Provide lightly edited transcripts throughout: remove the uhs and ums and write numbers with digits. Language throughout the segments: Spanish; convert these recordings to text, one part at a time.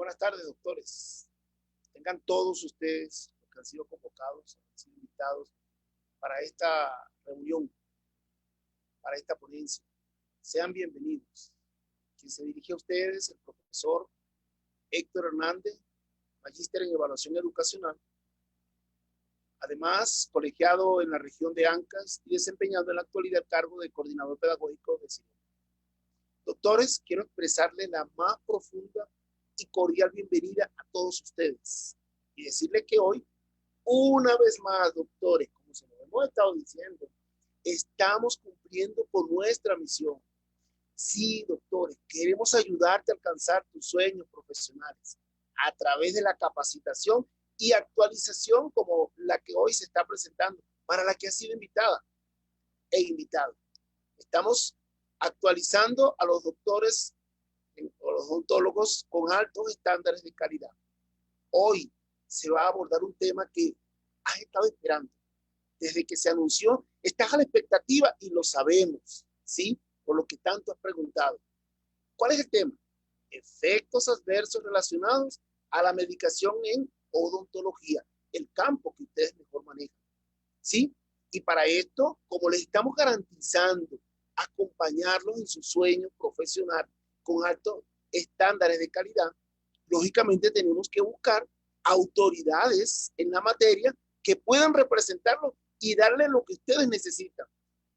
buenas tardes, doctores. Tengan todos ustedes los que han sido convocados, han sido invitados para esta reunión, para esta ponencia. Sean bienvenidos. Quien se dirige a ustedes, el profesor Héctor Hernández, magíster en evaluación educacional, además colegiado en la región de Ancas y desempeñando en la actualidad el cargo de coordinador pedagógico de CINEP. Doctores, quiero expresarles la más profunda y cordial bienvenida a todos ustedes y decirles que hoy, una vez más, doctores, como se lo hemos estado diciendo, estamos cumpliendo con nuestra misión. Sí, doctores, queremos ayudarte a alcanzar tus sueños profesionales a través de la capacitación y actualización como la que hoy se está presentando, para la que ha sido invitada e invitado. Estamos actualizando a los doctores o los odontólogos con altos estándares de calidad. Hoy se va a abordar un tema que has estado esperando. Desde que se anunció, estás a la expectativa y lo sabemos, ¿sí? Por lo que tanto has preguntado. ¿Cuál es el tema? Efectos adversos relacionados a la medicación en odontología, el campo que ustedes mejor manejan, ¿sí? Y para esto, como les estamos garantizando acompañarlos en su sueño profesional con altos estándares de calidad, lógicamente tenemos que buscar autoridades en la materia que puedan representarlos y darle lo que ustedes necesitan.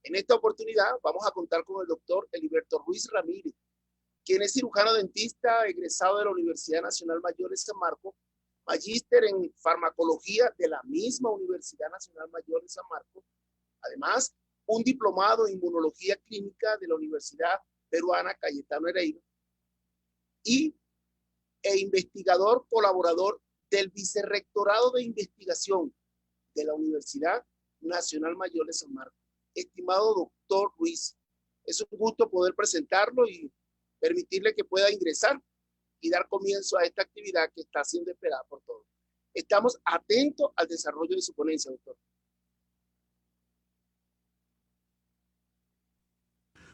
En esta oportunidad vamos a contar con el doctor Heliberto Ruiz Ramírez, quien es cirujano dentista egresado de la Universidad Nacional Mayor de San Marcos, magíster en farmacología de la misma Universidad Nacional Mayor de San Marcos, además un diplomado en inmunología clínica de la Universidad Peruana Cayetano Heredia e investigador colaborador del Vicerrectorado de Investigación de la Universidad Nacional Mayor de San Marcos. Estimado doctor Ruiz, es un gusto poder presentarlo y permitirle que pueda ingresar y dar comienzo a esta actividad que está siendo esperada por todos. Estamos atentos al desarrollo de su ponencia, doctor.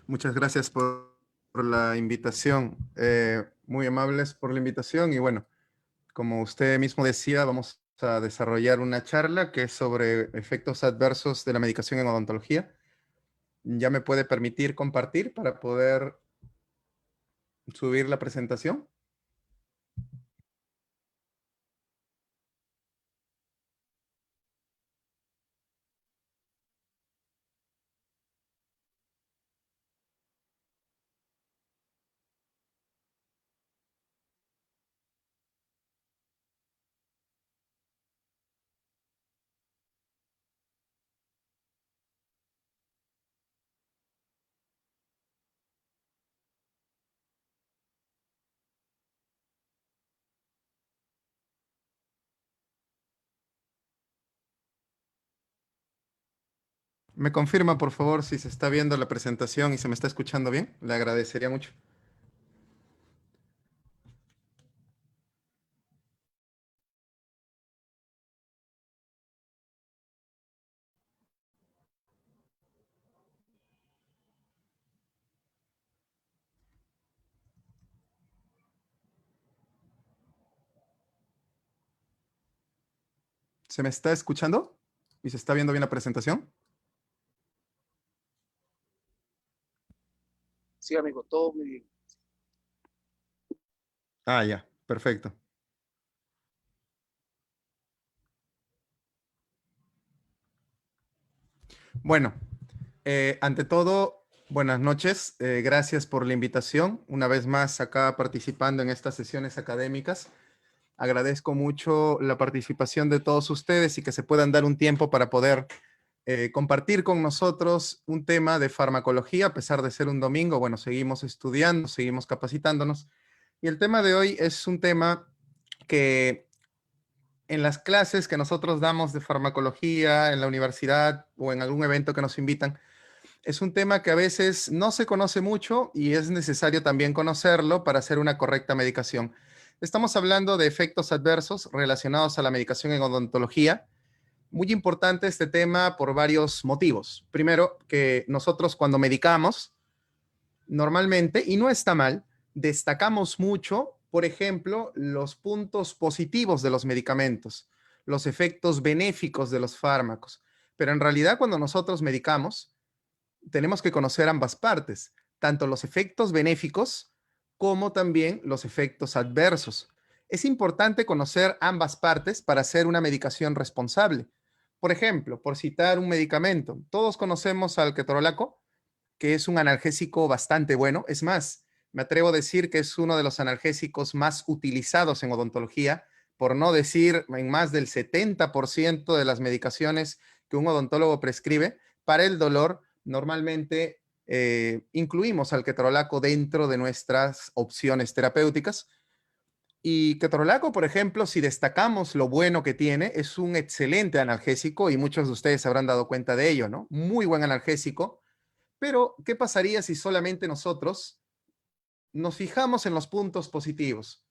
Muchas gracias por la invitación. Muy amables por la invitación y bueno, como usted mismo decía, vamos a desarrollar una charla que es sobre efectos adversos de la medicación en odontología. ¿Ya me puede permitir compartir para poder subir la presentación? ¿Me confirma, por favor, si se está viendo la presentación y se me está escuchando bien? Le agradecería mucho. ¿Se me está escuchando? ¿Y se está viendo bien la presentación? Sí, amigo, todo muy bien. Ah, ya, perfecto. Bueno, ante todo, buenas noches. Gracias por la invitación. Una vez más acá participando en estas sesiones académicas. Agradezco mucho la participación de todos ustedes y que se puedan dar un tiempo para poder compartir con nosotros un tema de farmacología, a pesar de ser un domingo. Bueno, seguimos estudiando, seguimos capacitándonos. Y el tema de hoy es un tema que en las clases que nosotros damos de farmacología en la universidad o en algún evento que nos invitan, es un tema que a veces no se conoce mucho y es necesario también conocerlo para hacer una correcta medicación. Estamos hablando de efectos adversos relacionados a la medicación en odontología. Muy importante este tema por varios motivos. Primero, que nosotros cuando medicamos, normalmente, y no está mal, destacamos mucho por ejemplo, los puntos positivos de los medicamentos, los efectos benéficos de los fármacos. Pero en realidad, cuando nosotros medicamos, tenemos que conocer ambas partes, tanto los efectos benéficos como también los efectos adversos. Es importante conocer ambas partes para hacer una medicación responsable. Por ejemplo, por citar un medicamento, todos conocemos al ketorolaco, que es un analgésico bastante bueno. Es más, me atrevo a decir que es uno de los analgésicos más utilizados en odontología, por no decir en más del 70% de las medicaciones que un odontólogo prescribe para el dolor. Normalmente incluimos al ketorolaco dentro de nuestras opciones terapéuticas. Y ketorolaco, por ejemplo, si destacamos lo bueno que tiene, es un excelente analgésico y muchos de ustedes se habrán dado cuenta de ello, ¿no? Muy buen analgésico. Pero, ¿qué pasaría si solamente nosotros nos fijamos en los puntos positivos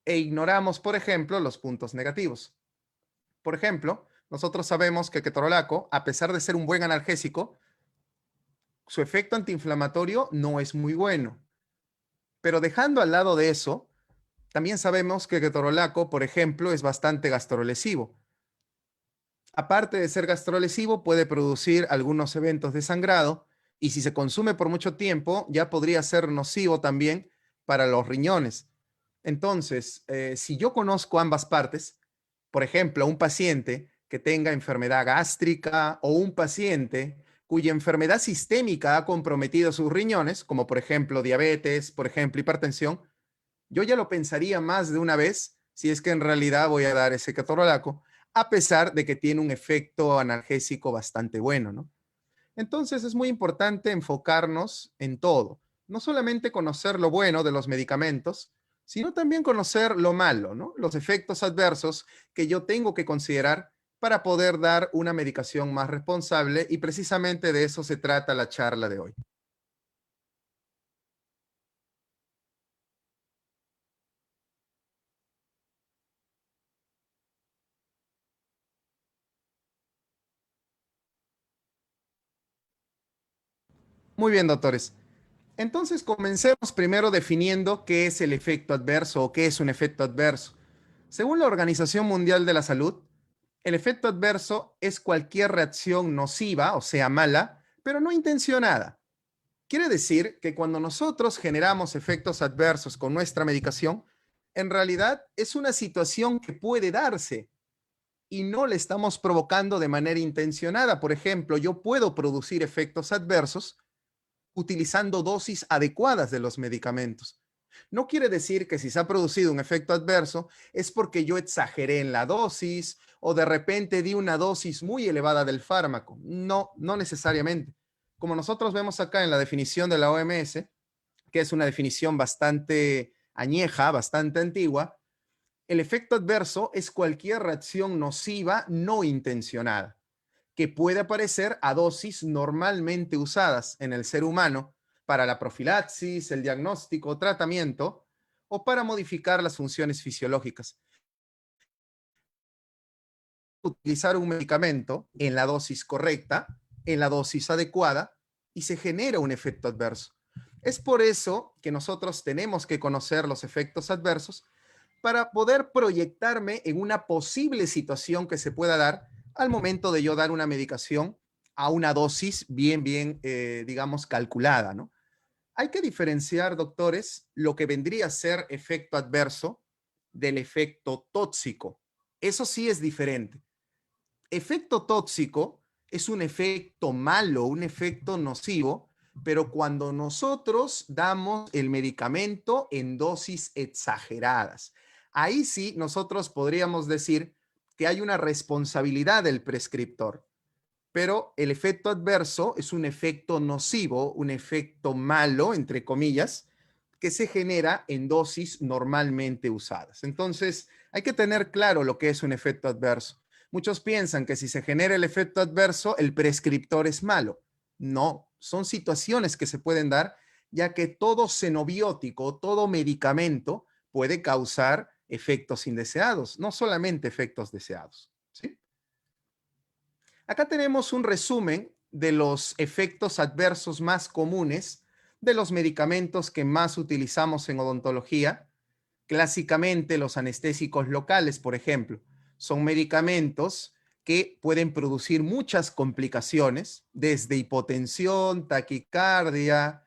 e ignoramos, por ejemplo, los puntos negativos? Por ejemplo, nosotros sabemos que ketorolaco, a pesar de ser un buen analgésico, su efecto antiinflamatorio no es muy bueno. Pero dejando al lado de eso, también sabemos que ketorolaco, por ejemplo, es bastante gastrolesivo. Aparte de ser gastrolesivo, puede producir algunos eventos de sangrado y si se consume por mucho tiempo, ya podría ser nocivo también para los riñones. Entonces, si yo conozco ambas partes, por ejemplo, un paciente que tenga enfermedad gástrica o un paciente cuya enfermedad sistémica ha comprometido sus riñones, como por ejemplo diabetes, por ejemplo hipertensión, yo ya lo pensaría más de una vez si es que en realidad voy a dar ese ketorolaco, a pesar de que tiene un efecto analgésico bastante bueno, ¿no? Entonces es muy importante enfocarnos en todo, no solamente conocer lo bueno de los medicamentos, sino también conocer lo malo, ¿no? Los efectos adversos que yo tengo que considerar para poder dar una medicación más responsable y precisamente de eso se trata la charla de hoy. Muy bien, doctores. Entonces, comencemos primero definiendo qué es el efecto adverso o qué es un efecto adverso. Según la Organización Mundial de la Salud, el efecto adverso es cualquier reacción nociva, o sea, mala, pero no intencionada. Quiere decir que cuando nosotros generamos efectos adversos con nuestra medicación, en realidad es una situación que puede darse y no le estamos provocando de manera intencionada. Por ejemplo, yo puedo producir efectos adversos utilizando dosis adecuadas de los medicamentos. No quiere decir que si se ha producido un efecto adverso es porque yo exageré en la dosis o de repente di una dosis muy elevada del fármaco. No, no necesariamente. Como nosotros vemos acá en la definición de la OMS, que es una definición bastante añeja, bastante antigua, el efecto adverso es cualquier reacción nociva no intencionada que puede aparecer a dosis normalmente usadas en el ser humano para la profilaxis, el diagnóstico, tratamiento o para modificar las funciones fisiológicas. Utilizar un medicamento en la dosis correcta, en la dosis adecuada y se genera un efecto adverso. Es por eso que nosotros tenemos que conocer los efectos adversos para poder proyectarme en una posible situación que se pueda dar al momento de yo dar una medicación a una dosis digamos, calculada, ¿no? Hay que diferenciar, doctores, lo que vendría a ser efecto adverso del efecto tóxico. Eso sí es diferente. Efecto tóxico es un efecto malo, un efecto nocivo, pero cuando nosotros damos el medicamento en dosis exageradas, ahí sí nosotros podríamos decir que hay una responsabilidad del prescriptor, pero el efecto adverso es un efecto nocivo, un efecto malo, entre comillas, que se genera en dosis normalmente usadas. Entonces, hay que tener claro lo que es un efecto adverso. Muchos piensan que si se genera el efecto adverso, el prescriptor es malo. No, son situaciones que se pueden dar, ya que todo xenobiótico, todo medicamento puede causar efectos indeseados, no solamente efectos deseados. ¿Sí? Acá tenemos un resumen de los efectos adversos más comunes de los medicamentos que más utilizamos en odontología Clásicamente, los anestésicos locales, por ejemplo, son medicamentos que pueden producir muchas complicaciones, desde hipotensión, taquicardia,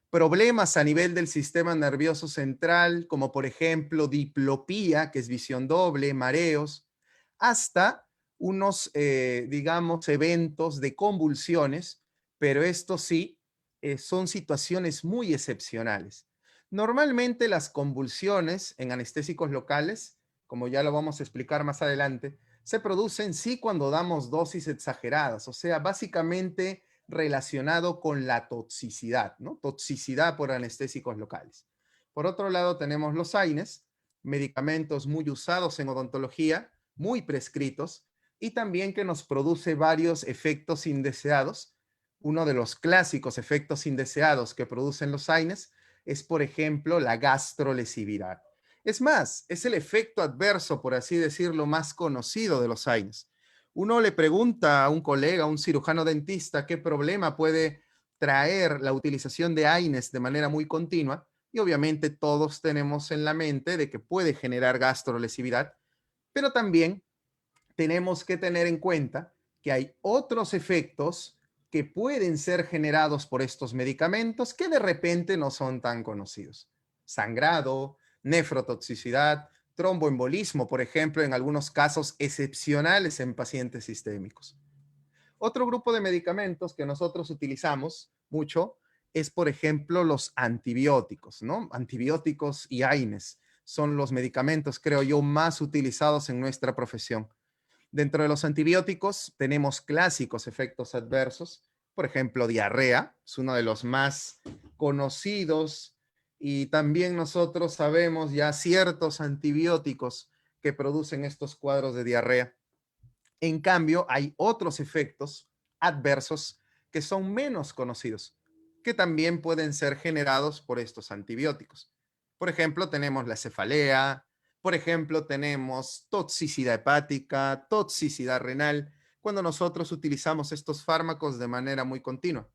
problemas a nivel del sistema nervioso central, como por ejemplo diplopía, que es visión doble, mareos, hasta unos, digamos, eventos de convulsiones, pero esto sí, son situaciones muy excepcionales. Normalmente las convulsiones en anestésicos locales, como ya lo vamos a explicar más adelante, se producen sí cuando damos dosis exageradas, o sea, básicamente relacionado con la toxicidad, ¿no? Toxicidad por anestésicos locales. Por otro lado, tenemos los AINES, medicamentos muy usados en odontología, muy prescritos, y también que nos produce varios efectos indeseados. Uno de los clásicos efectos indeseados que producen los AINES es, por ejemplo, la gastrolesividad. Es más, es el efecto adverso, por así decirlo, más conocido de los AINES. Uno le pregunta a un colega, a un cirujano dentista, qué problema puede traer la utilización de AINES de manera muy continua, y obviamente todos tenemos en la mente de que puede generar gastrolesividad, pero también tenemos que tener en cuenta que hay otros efectos que pueden ser generados por estos medicamentos que de repente no son tan conocidos. Sangrado, nefrotoxicidad, tromboembolismo, por ejemplo, en algunos casos excepcionales en pacientes sistémicos. Otro grupo de medicamentos que nosotros utilizamos mucho es, por ejemplo, los antibióticos, ¿no? Antibióticos y AINES son los medicamentos, creo yo, más utilizados en nuestra profesión. Dentro de los antibióticos tenemos clásicos efectos adversos, por ejemplo, diarrea, es uno de los más conocidos, y también nosotros sabemos ya ciertos antibióticos que producen estos cuadros de diarrea. En cambio, hay otros efectos adversos que son menos conocidos, que también pueden ser generados por estos antibióticos. Por ejemplo, tenemos la cefalea, por ejemplo, tenemos toxicidad hepática, toxicidad renal, cuando nosotros utilizamos estos fármacos de manera muy continua.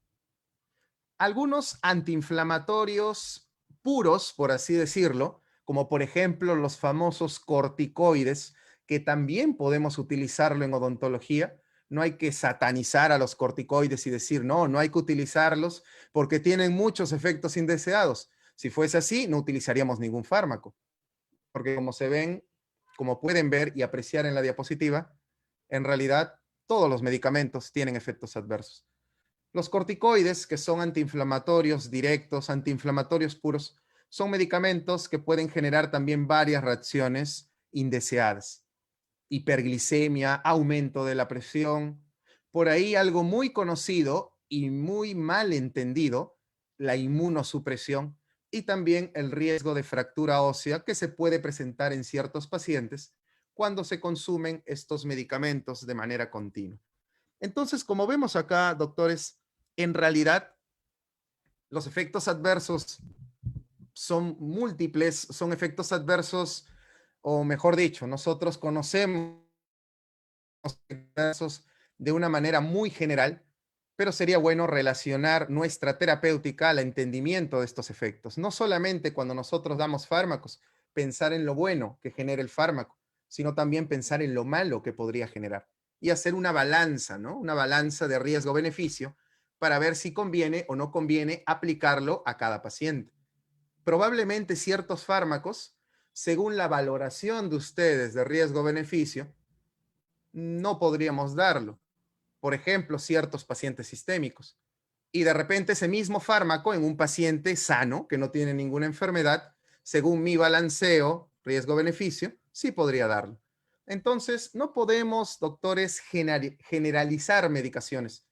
Algunos antiinflamatorios puros, por así decirlo, como por ejemplo los famosos corticoides, que también podemos utilizarlo en odontología. No hay que satanizar a los corticoides y decir, no, no hay que utilizarlos porque tienen muchos efectos indeseados. Si fuese así, no utilizaríamos ningún fármaco, porque como se ven, como pueden ver y apreciar en la diapositiva, en realidad todos los medicamentos tienen efectos adversos. Los corticoides, que son antiinflamatorios directos, antiinflamatorios puros, son medicamentos que pueden generar también varias reacciones indeseadas. Hiperglicemia, aumento de la presión. Por ahí algo muy conocido y muy mal entendido, la inmunosupresión y también el riesgo de fractura ósea que se puede presentar en ciertos pacientes cuando se consumen estos medicamentos de manera continua. Entonces, como vemos acá, doctores, en realidad los efectos adversos son múltiples, son efectos adversos, o mejor dicho, nosotros conocemos adversos de una manera muy general, pero sería bueno relacionar nuestra terapéutica al entendimiento de estos efectos. No solamente cuando nosotros damos fármacos, pensar en lo bueno que genera el fármaco, sino también pensar en lo malo que podría generar y hacer una balanza, ¿no? Una balanza de riesgo-beneficio para ver si conviene o no conviene aplicarlo a cada paciente. Probablemente ciertos fármacos, según la valoración de ustedes de riesgo-beneficio, no podríamos darlo. Por ejemplo, ciertos pacientes sistémicos. Y de repente ese mismo fármaco en un paciente sano, que no tiene ninguna enfermedad, según mi balanceo riesgo-beneficio, sí podría darlo. Entonces, no podemos, doctores, generalizar medicaciones.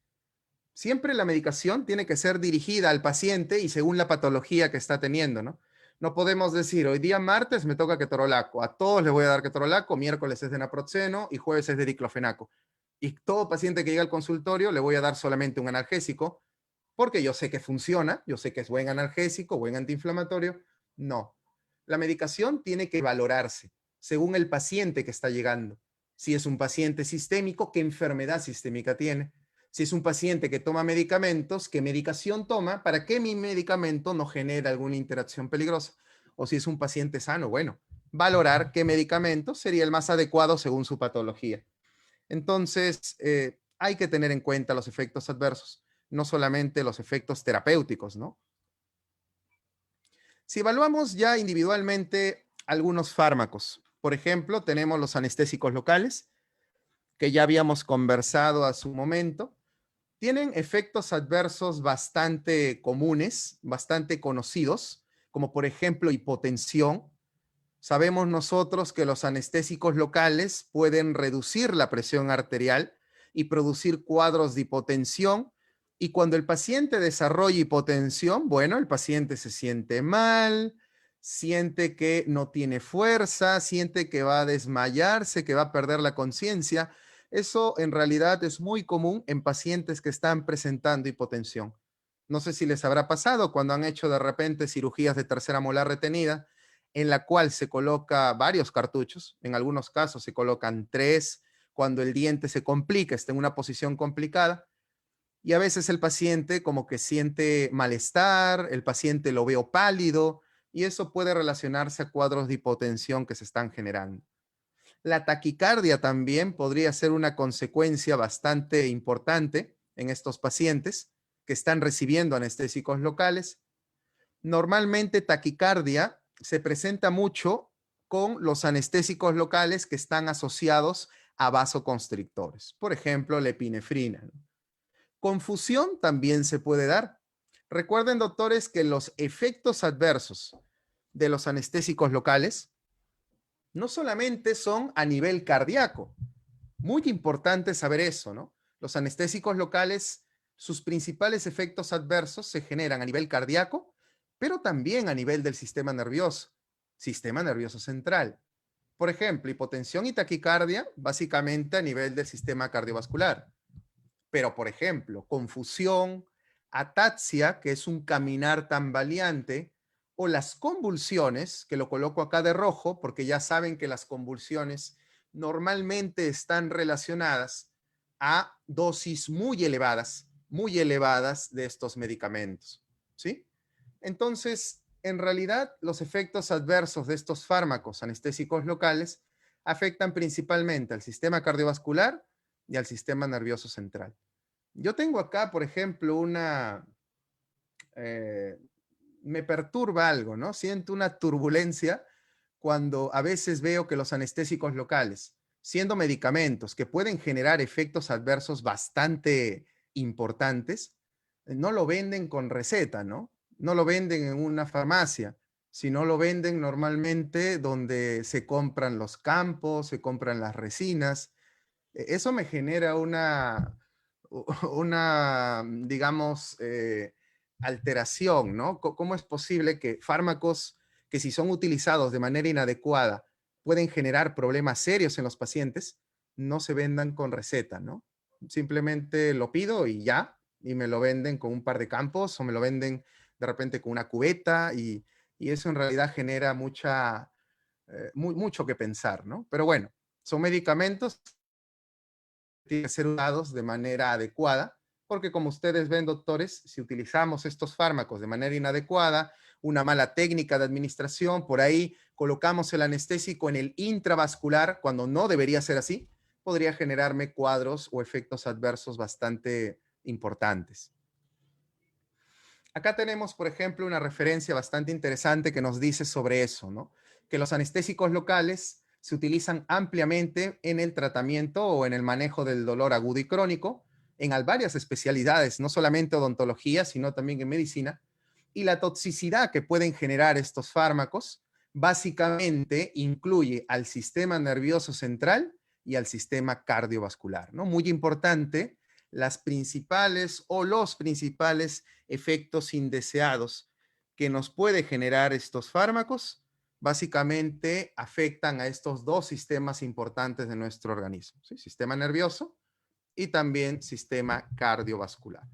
Siempre la medicación tiene que ser dirigida al paciente y según la patología que está teniendo, ¿no? No podemos decir, hoy día martes me toca ketorolaco, a todos les voy a dar ketorolaco, miércoles es de naproxeno y jueves es de diclofenaco. Y todo paciente que llega al consultorio le voy a dar solamente un analgésico, porque yo sé que funciona, yo sé que es buen analgésico, buen antiinflamatorio. No, la medicación tiene que valorarse según el paciente que está llegando. Si es un paciente sistémico, ¿qué enfermedad sistémica tiene? Si es un paciente que toma medicamentos, ¿qué medicación toma para que mi medicamento no genere alguna interacción peligrosa? o si es un paciente sano, bueno, valorar qué medicamento sería el más adecuado según su patología. Entonces, hay que tener en cuenta los efectos adversos, no solamente los efectos terapéuticos, ¿no? Si evaluamos ya individualmente algunos fármacos, por ejemplo, tenemos los anestésicos locales, que ya habíamos conversado a su momento, tienen efectos adversos bastante comunes, bastante conocidos, como por ejemplo hipotensión. Sabemos nosotros que los anestésicos locales pueden reducir la presión arterial y producir cuadros de hipotensión. Y cuando el paciente desarrolla hipotensión, bueno, el paciente se siente mal, siente que no tiene fuerza, siente que va a desmayarse, que va a perder la conciencia. Eso en realidad es muy común en pacientes que están presentando hipotensión. No sé si les habrá pasado cuando han hecho de repente cirugías de tercera molar retenida, en la cual se coloca varios cartuchos, en algunos casos se colocan 3, cuando el diente se complica, está en una posición complicada, y a veces el paciente como que siente malestar, el paciente lo veo pálido, y eso puede relacionarse a cuadros de hipotensión que se están generando. La taquicardia también podría ser una consecuencia bastante importante en estos pacientes que están recibiendo anestésicos locales. Normalmente taquicardia se presenta mucho con los anestésicos locales que están asociados a vasoconstrictores, por ejemplo, la epinefrina. Confusión también se puede dar. Recuerden, doctores, que los efectos adversos de los anestésicos locales no solamente son a nivel cardíaco. Muy importante saber eso, ¿no? Los anestésicos locales, sus principales efectos adversos se generan a nivel cardíaco, pero también a nivel del sistema nervioso central. Por ejemplo, hipotensión y taquicardia, básicamente a nivel del sistema cardiovascular. Pero, por ejemplo, confusión, ataxia, que es un caminar tambaleante, o las convulsiones, que lo coloco acá de rojo, porque ya saben que las convulsiones normalmente están relacionadas a dosis muy elevadas de estos medicamentos, ¿sí? Entonces, en realidad, los efectos adversos de estos fármacos anestésicos locales afectan principalmente al sistema cardiovascular y al sistema nervioso central. Yo tengo acá, por ejemplo, eh, me perturba algo, ¿no? Siento una turbulencia cuando a veces veo que los anestésicos locales, siendo medicamentos que pueden generar efectos adversos bastante importantes, no lo venden con receta, ¿no? No lo venden en una farmacia, sino lo venden normalmente donde se compran los campos, se compran las resinas. Eso me genera digamos, alteración, ¿no? ¿Cómo es posible que fármacos que si son utilizados de manera inadecuada pueden generar problemas serios en los pacientes, no se vendan con receta, ¿no? Simplemente lo pido y ya, y me lo venden con un par de campos o me lo venden de repente con una cubeta y eso en realidad genera mucho que pensar, ¿no? Pero bueno, son medicamentos tienen que ser usados de manera adecuada, porque como ustedes ven, doctores, si utilizamos estos fármacos de manera inadecuada, una mala técnica de administración, por ahí colocamos el anestésico en el intravascular cuando no debería ser así, podría generarme cuadros o efectos adversos bastante importantes. Acá tenemos, por ejemplo, una referencia bastante interesante que nos dice sobre eso, ¿no? Que los anestésicos locales se utilizan ampliamente en el tratamiento o en el manejo del dolor agudo y crónico, en varias especialidades, no solamente odontología, sino también en medicina, y la toxicidad que pueden generar estos fármacos básicamente incluye al sistema nervioso central y al sistema cardiovascular, ¿no? Muy importante, las principales o los principales efectos indeseados que nos puede generar estos fármacos, básicamente afectan a estos dos sistemas importantes de nuestro organismo, ¿sí? Sistema nervioso y también sistema cardiovascular.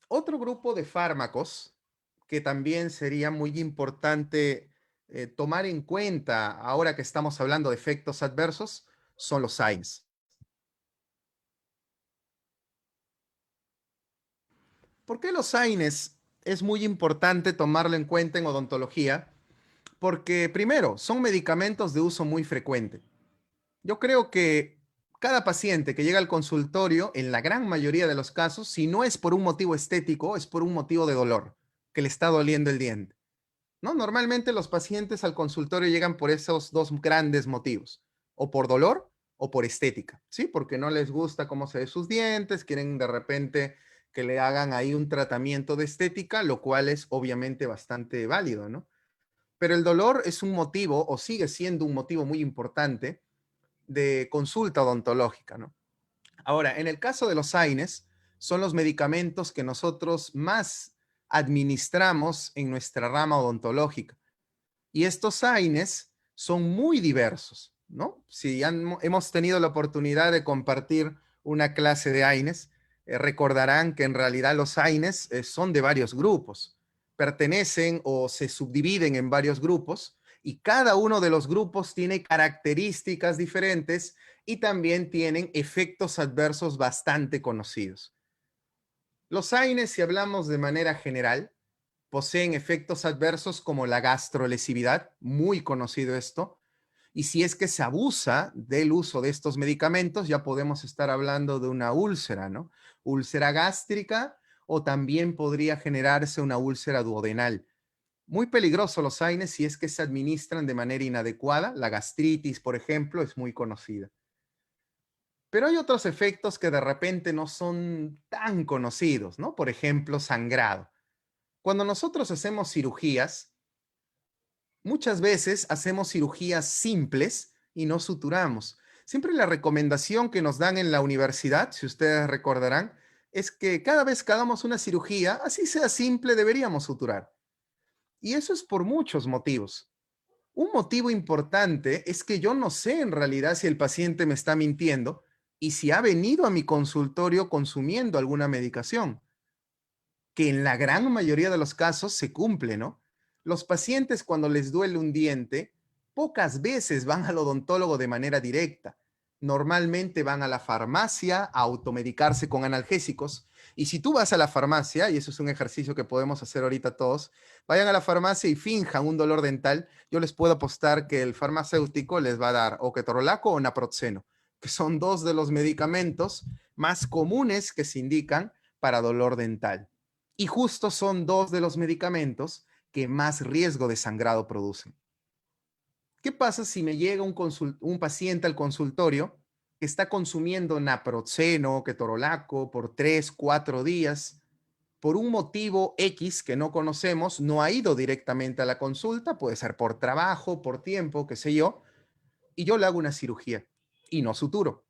Otro grupo de fármacos que también sería muy importante tomar en cuenta ahora que estamos hablando de efectos adversos son los SAINs. ¿Por qué los AINES es muy importante tomarlo en cuenta en odontología? Porque primero, son medicamentos de uso muy frecuente. Yo creo que cada paciente que llega al consultorio, en la gran mayoría de los casos, si no es por un motivo estético, es por un motivo de dolor, que le está doliendo el diente. ¿No? Normalmente los pacientes al consultorio llegan por esos dos grandes motivos, o por dolor o por estética, ¿sí? Porque no les gusta cómo se ven sus dientes, quieren de repente que le hagan ahí un tratamiento de estética, lo cual es obviamente bastante válido, ¿no? Pero el dolor es un motivo, o sigue siendo un motivo muy importante de consulta odontológica, ¿no? Ahora, en el caso de los AINES, son los medicamentos que nosotros más administramos en nuestra rama odontológica. Y estos AINES son muy diversos, ¿no? Si hemos tenido la oportunidad de compartir una clase de AINES, recordarán que en realidad los AINES son de varios grupos, pertenecen o se subdividen en varios grupos y cada uno de los grupos tiene características diferentes y también tienen efectos adversos bastante conocidos. Los AINES, si hablamos de manera general, poseen efectos adversos como la gastrolesividad, muy conocido esto, y si es que se abusa del uso de estos medicamentos, ya podemos estar hablando de una úlcera, ¿no? Úlcera gástrica o también podría generarse una úlcera duodenal. Muy peligroso los AINES si es que se administran de manera inadecuada. La gastritis, por ejemplo, es muy conocida. Pero hay otros efectos que de repente no son tan conocidos, ¿no? Por ejemplo, sangrado. Cuando nosotros hacemos cirugías, muchas veces hacemos cirugías simples y no suturamos. Siempre la recomendación que nos dan en la universidad, si ustedes recordarán, es que cada vez que hagamos una cirugía, así sea simple, deberíamos suturar. Y eso es por muchos motivos. Un motivo importante es que yo no sé en realidad si el paciente me está mintiendo y si ha venido a mi consultorio consumiendo alguna medicación, que en la gran mayoría de los casos se cumple, ¿no? Los pacientes cuando les duele un diente, pocas veces van al odontólogo de manera directa. Normalmente van a la farmacia a automedicarse con analgésicos. Y si tú vas a la farmacia, y eso es un ejercicio que podemos hacer ahorita todos, vayan a la farmacia y finjan un dolor dental, yo les puedo apostar que el farmacéutico les va a dar o ketorolaco o naproxeno, que son dos de los medicamentos más comunes que se indican para dolor dental. Y justo son dos de los medicamentos que más riesgo de sangrado producen. ¿Qué pasa si me llega un paciente al consultorio que está consumiendo naproxeno o ketorolaco por 3, 4 días? Por un motivo X que no conocemos, no ha ido directamente a la consulta, puede ser por trabajo, por tiempo, qué sé yo, y yo le hago una cirugía y no suturo.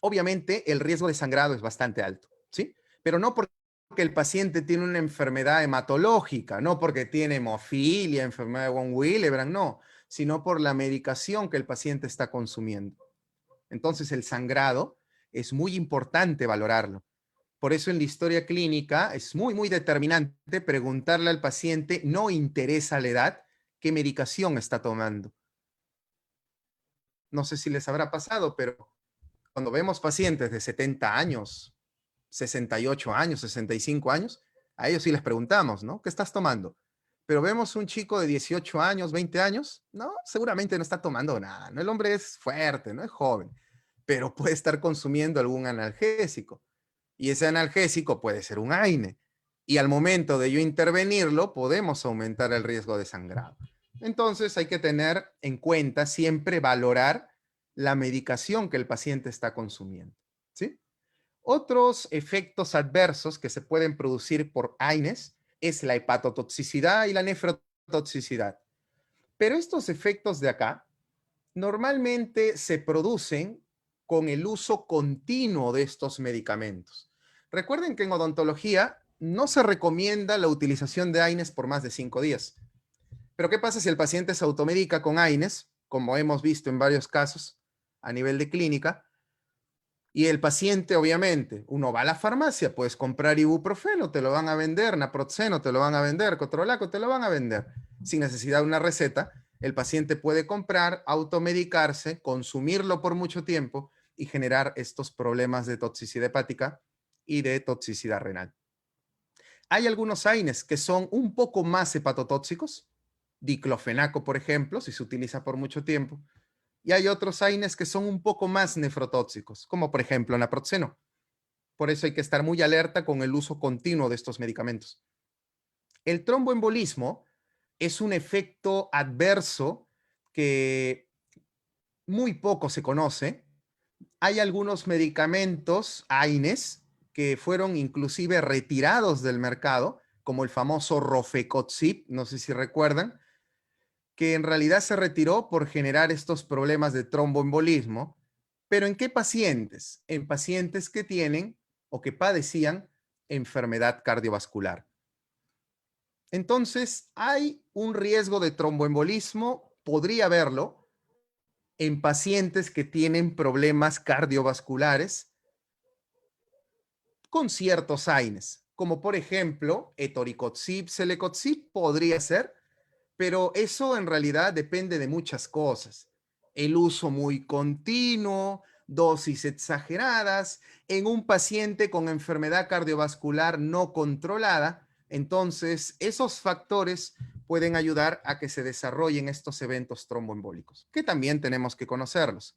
Obviamente el riesgo de sangrado es bastante alto, ¿sí? Pero no porque el paciente tiene una enfermedad hematológica, no porque tiene hemofilia, enfermedad de von Willebrand, no, sino por la medicación que el paciente está consumiendo. Entonces el sangrado es muy importante valorarlo. Por eso en la historia clínica es muy, muy determinante preguntarle al paciente, no interesa la edad, qué medicación está tomando. No sé si les habrá pasado, pero cuando vemos pacientes de 70 años, 68 años, 65 años, a ellos sí les preguntamos, ¿no? ¿Qué estás tomando? Pero vemos un chico de 18 años, 20 años, no, seguramente no está tomando nada, ¿no? El hombre es fuerte, no es joven, pero puede estar consumiendo algún analgésico. Y ese analgésico puede ser un AINE. Y al momento de yo intervenirlo, podemos aumentar el riesgo de sangrado. Entonces hay que tener en cuenta siempre valorar la medicación que el paciente está consumiendo, ¿sí? Otros efectos adversos que se pueden producir por AINES es la hepatotoxicidad y la nefrotoxicidad. Pero estos efectos de acá normalmente se producen con el uso continuo de estos medicamentos. Recuerden que en odontología no se recomienda la utilización de AINES por más de 5 días. Pero ¿qué pasa si el paciente se automedica con AINES, como hemos visto en varios casos a nivel de clínica? Y el paciente, obviamente, uno va a la farmacia, puedes comprar ibuprofeno, te lo van a vender, naproxeno, te lo van a vender, ketorolaco, te lo van a vender, sin necesidad de una receta. El paciente puede comprar, automedicarse, consumirlo por mucho tiempo y generar estos problemas de toxicidad hepática y de toxicidad renal. Hay algunos AINES que son un poco más hepatotóxicos, diclofenaco, por ejemplo, si se utiliza por mucho tiempo, y hay otros AINES que son un poco más nefrotóxicos, como por ejemplo naproxeno. Por eso hay que estar muy alerta con el uso continuo de estos medicamentos. El tromboembolismo es un efecto adverso que muy poco se conoce. Hay algunos medicamentos, AINES, que fueron inclusive retirados del mercado, como el famoso Rofecoxib, no sé si recuerdan, que en realidad se retiró por generar estos problemas de tromboembolismo. ¿Pero en qué pacientes? En pacientes que tienen o que padecían enfermedad cardiovascular. Entonces, ¿hay un riesgo de tromboembolismo? Podría haberlo en pacientes que tienen problemas cardiovasculares con ciertos AINES, como por ejemplo, etoricoxib, celecoxib, podría ser, pero eso en realidad depende de muchas cosas. El uso muy continuo, dosis exageradas, en un paciente con enfermedad cardiovascular no controlada. Entonces, esos factores pueden ayudar a que se desarrollen estos eventos tromboembólicos, que también tenemos que conocerlos.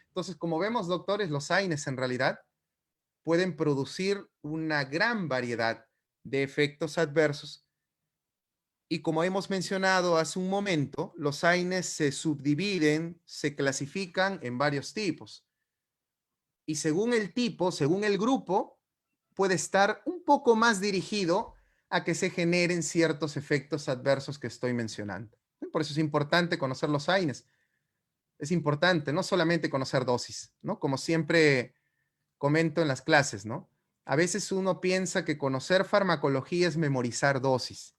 Entonces, como vemos, doctores, los AINES en realidad pueden producir una gran variedad de efectos adversos. Y como hemos mencionado hace un momento, los AINES se subdividen, se clasifican en varios tipos. Y según el tipo, según el grupo, puede estar un poco más dirigido a que se generen ciertos efectos adversos que estoy mencionando. Por eso es importante conocer los AINES. Es importante no solamente conocer dosis, ¿no? Como siempre comento en las clases, ¿no? A veces uno piensa que conocer farmacología es memorizar dosis.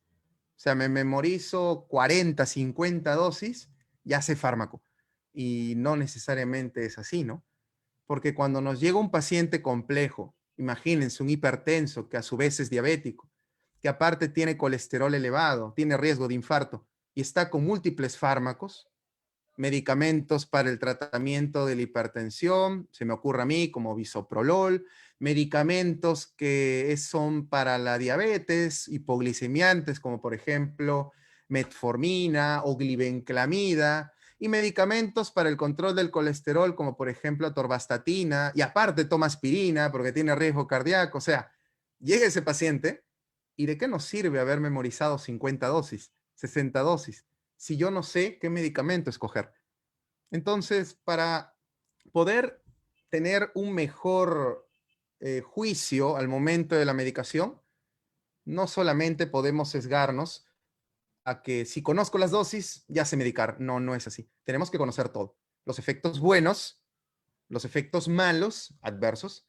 O sea, me memorizo 40, 50 dosis, ya sé fármaco. Y no necesariamente es así, ¿no? Porque cuando nos llega un paciente complejo, imagínense un hipertenso que a su vez es diabético, que aparte tiene colesterol elevado, tiene riesgo de infarto y está con múltiples fármacos, medicamentos para el tratamiento de la hipertensión, se me ocurre a mí como bisoprolol, medicamentos que son para la diabetes, hipoglicemiantes como por ejemplo metformina o glibenclamida, y medicamentos para el control del colesterol como por ejemplo atorvastatina, y aparte toma aspirina porque tiene riesgo cardíaco. O sea, llega ese paciente y ¿de qué nos sirve haber memorizado 50 dosis, 60 dosis? Si yo no sé qué medicamento escoger. Entonces, para poder tener un mejor juicio al momento de la medicación, no solamente podemos sesgarnos a que si conozco las dosis, ya sé medicar. No, no es así. Tenemos que conocer todo. Los efectos buenos, los efectos malos, adversos.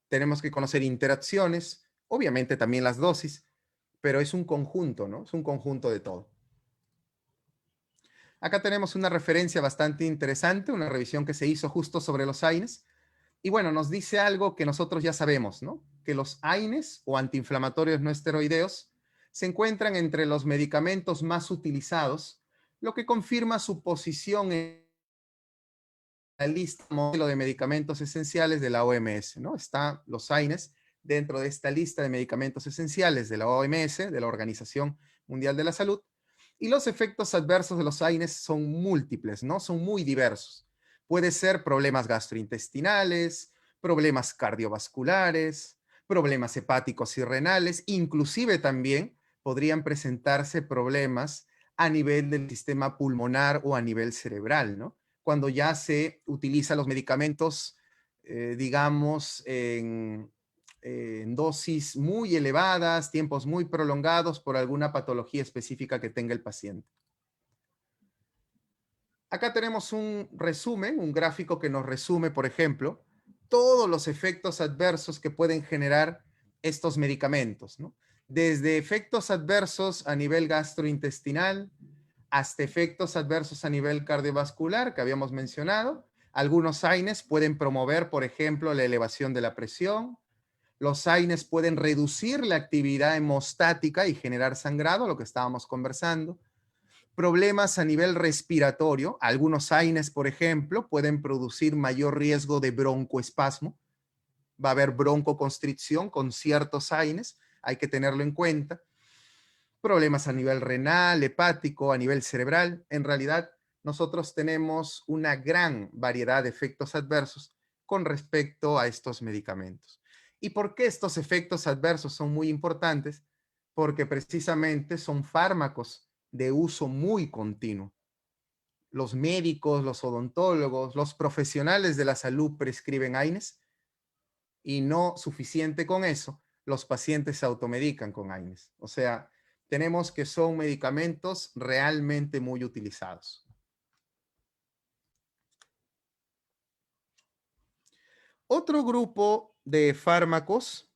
Tenemos que conocer interacciones, obviamente también las dosis, pero es un conjunto, ¿no? Es un conjunto de todo. Acá tenemos una referencia bastante interesante, una revisión que se hizo justo sobre los AINES. Y bueno, nos dice algo que nosotros ya sabemos, ¿no? Que los AINES o antiinflamatorios no esteroideos se encuentran entre los medicamentos más utilizados, lo que confirma su posición en la lista modelo de medicamentos esenciales de la OMS, ¿no? Están los AINES dentro de esta lista de medicamentos esenciales de la OMS, de la Organización Mundial de la Salud, y los efectos adversos de los AINES son múltiples, ¿no? Son muy diversos. Puede ser problemas gastrointestinales, problemas cardiovasculares, problemas hepáticos y renales, inclusive también podrían presentarse problemas a nivel del sistema pulmonar o a nivel cerebral, ¿no? Cuando ya se utilizan los medicamentos, digamos, en dosis muy elevadas, tiempos muy prolongados por alguna patología específica que tenga el paciente. Acá tenemos un resumen, un gráfico que nos resume, por ejemplo, todos los efectos adversos que pueden generar estos medicamentos, ¿no? Desde efectos adversos a nivel gastrointestinal hasta efectos adversos a nivel cardiovascular que habíamos mencionado. Algunos AINES pueden promover, por ejemplo, la elevación de la presión. Los AINES pueden reducir la actividad hemostática y generar sangrado, lo que estábamos conversando. Problemas a nivel respiratorio. Algunos AINES, por ejemplo, pueden producir mayor riesgo de broncoespasmo. Va a haber broncoconstricción con ciertos AINES. hay que tenerlo en cuenta. Problemas a nivel renal, hepático, a nivel cerebral. En realidad, nosotros tenemos una gran variedad de efectos adversos con respecto a estos medicamentos. ¿Y por qué estos efectos adversos son muy importantes? Porque precisamente son fármacos de uso muy continuo. Los médicos, los odontólogos, los profesionales de la salud prescriben AINES y no suficiente con eso, los pacientes se automedican con AINES. O sea, tenemos que son medicamentos realmente muy utilizados. Otro grupo de fármacos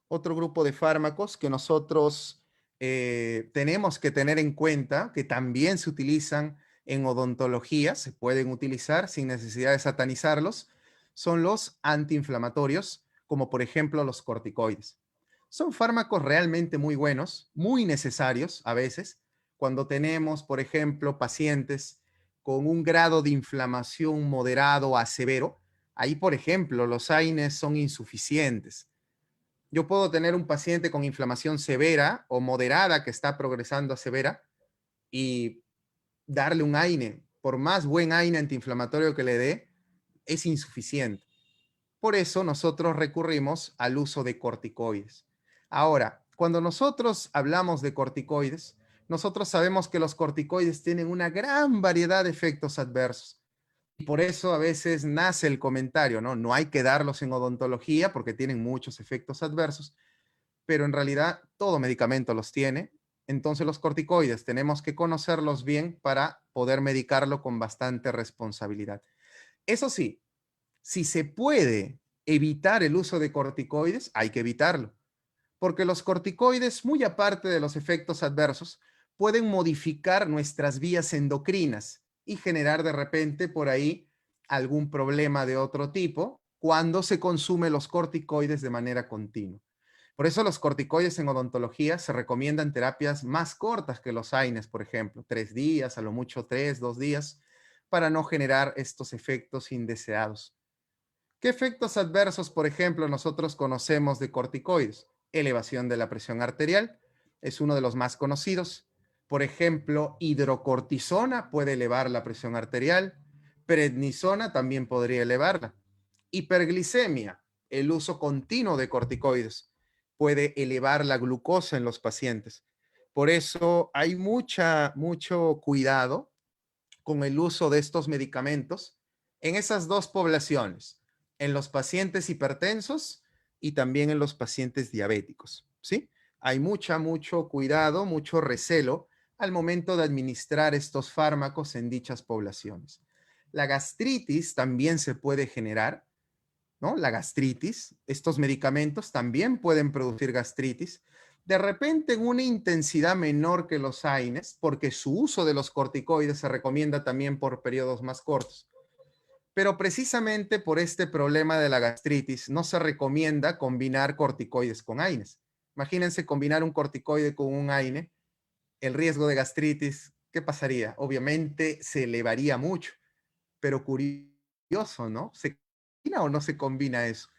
que nosotros tenemos que tener en cuenta, que también se utilizan en odontología, se pueden utilizar sin necesidad de satanizarlos, son los antiinflamatorios, como por ejemplo los corticoides. Son fármacos realmente muy buenos, muy necesarios a veces, cuando tenemos, por ejemplo, pacientes con un grado de inflamación moderado a severo. Ahí, por ejemplo, los AINES son insuficientes. Yo puedo tener un paciente con inflamación severa o moderada que está progresando a severa y darle un AINE, por más buen AINE antiinflamatorio que le dé, es insuficiente. Por eso nosotros recurrimos al uso de corticoides. Ahora, cuando nosotros hablamos de corticoides, nosotros sabemos que los corticoides tienen una gran variedad de efectos adversos. Y por eso a veces nace el comentario, ¿no? No hay que darlos en odontología porque tienen muchos efectos adversos, pero en realidad todo medicamento los tiene. Entonces los corticoides tenemos que conocerlos bien para poder medicarlo con bastante responsabilidad. Eso sí, si se puede evitar el uso de corticoides, hay que evitarlo, porque los corticoides, muy aparte de los efectos adversos, pueden modificar nuestras vías endocrinas y generar de repente por ahí algún problema de otro tipo cuando se consume los corticoides de manera continua. Por eso los corticoides en odontología se recomiendan terapias más cortas que los AINES, por ejemplo, 3 días, a lo mucho 3, 2 días, para no generar estos efectos indeseados. ¿Qué efectos adversos, por ejemplo, nosotros conocemos de corticoides? Elevación de la presión arterial es uno de los más conocidos. Por ejemplo, hidrocortisona puede elevar la presión arterial. Prednisona también podría elevarla. Hiperglicemia, el uso continuo de corticoides puede elevar la glucosa en los pacientes. Por eso hay mucho cuidado con el uso de estos medicamentos en esas dos poblaciones, en los pacientes hipertensos y también en los pacientes diabéticos, ¿sí? Hay mucho cuidado, mucho recelo al momento de administrar estos fármacos en dichas poblaciones. La gastritis también se puede generar, ¿no? La gastritis, estos medicamentos también pueden producir gastritis, de repente en una intensidad menor que los AINES, porque su uso de los corticoides se recomienda también por periodos más cortos. Pero precisamente por este problema de la gastritis no se recomienda combinar corticoides con AINES. Imagínense combinar un corticoide con un AINE, el riesgo de gastritis, ¿qué pasaría? Obviamente se elevaría mucho, pero curioso, ¿no? ¿Se combina o no se combina eso?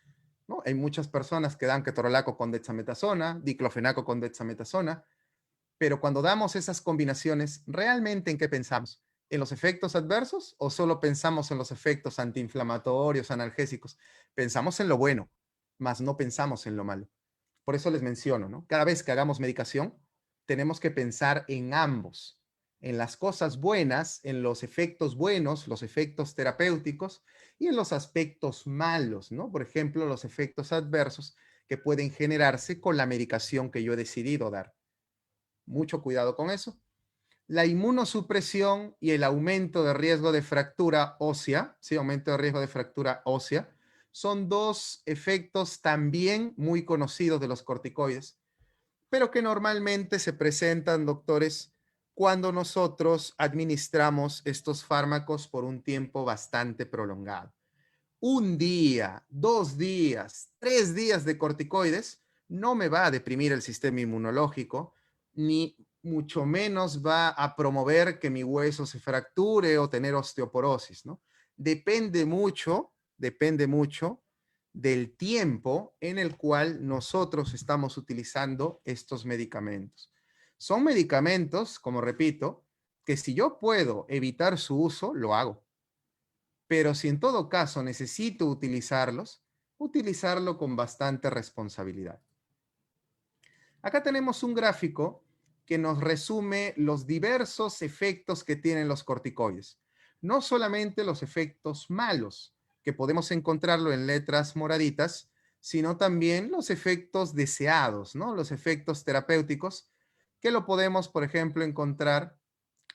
¿No? Hay muchas personas que dan ketorolaco con dexametasona, diclofenaco con dexametasona, pero cuando damos esas combinaciones, ¿realmente en qué pensamos? ¿En los efectos adversos o solo pensamos en los efectos antiinflamatorios, analgésicos? Pensamos en lo bueno, más no pensamos en lo malo. Por eso les menciono, ¿no? Cada vez que hagamos medicación, tenemos que pensar en ambos, en las cosas buenas, en los efectos buenos, los efectos terapéuticos y en los aspectos malos, ¿no? Por ejemplo, los efectos adversos que pueden generarse con la medicación que yo he decidido dar. Mucho cuidado con eso. La inmunosupresión y el aumento de riesgo de fractura ósea, sí, aumento de riesgo de fractura ósea, son dos efectos también muy conocidos de los corticoides, pero que normalmente se presentan, doctores, cuando nosotros administramos estos fármacos por un tiempo bastante prolongado. 1 día, 2 días, 3 días de corticoides no me va a deprimir el sistema inmunológico, ni mucho menos va a promover que mi hueso se fracture o tener osteoporosis, ¿no? Depende mucho del tiempo en el cual nosotros estamos utilizando estos medicamentos. Son medicamentos, como repito, que si yo puedo evitar su uso, lo hago. Pero si en todo caso necesito utilizarlos, utilizarlo con bastante responsabilidad. Acá tenemos un gráfico que nos resume los diversos efectos que tienen los corticoides. No solamente los efectos malos, que podemos encontrarlo en letras moraditas, sino también los efectos deseados, ¿no? Los efectos terapéuticos, que lo podemos, por ejemplo, encontrar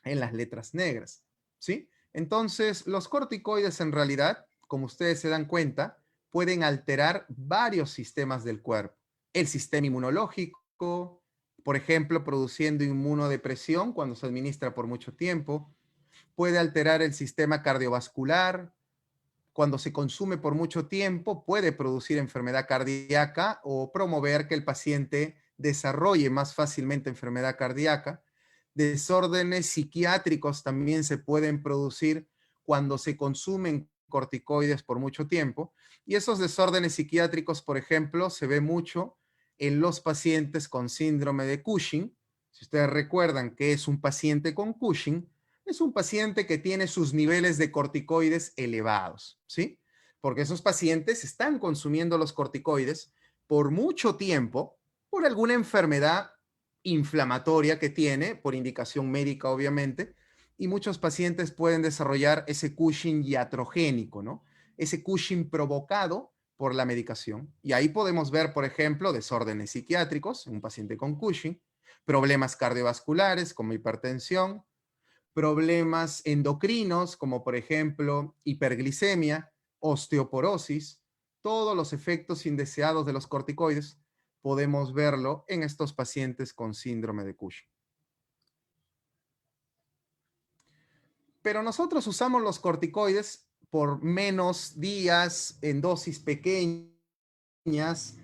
en las letras negras, ¿sí? Entonces, los corticoides en realidad, como ustedes se dan cuenta, pueden alterar varios sistemas del cuerpo. El sistema inmunológico, por ejemplo, produciendo inmunodepresión cuando se administra por mucho tiempo. Puede alterar el sistema cardiovascular. Cuando se consume por mucho tiempo, puede producir enfermedad cardíaca o promover que el paciente desarrolle más fácilmente enfermedad cardíaca. Desórdenes psiquiátricos también se pueden producir cuando se consumen corticoides por mucho tiempo. Y esos desórdenes psiquiátricos, por ejemplo, se ve mucho en los pacientes con síndrome de Cushing. Si ustedes recuerdan que es un paciente con Cushing, es un paciente que tiene sus niveles de corticoides elevados, ¿sí? Porque esos pacientes están consumiendo los corticoides por mucho tiempo por alguna enfermedad inflamatoria que tiene, por indicación médica obviamente, y muchos pacientes pueden desarrollar ese Cushing iatrogénico, ¿no? Ese Cushing provocado por la medicación. Y ahí podemos ver, por ejemplo, desórdenes psiquiátricos en un paciente con Cushing, problemas cardiovasculares como hipertensión, problemas endocrinos como por ejemplo hiperglicemia, osteoporosis, todos los efectos indeseados de los corticoides podemos verlo en estos pacientes con síndrome de Cushing. Pero nosotros usamos los corticoides por menos días, en dosis pequeñas,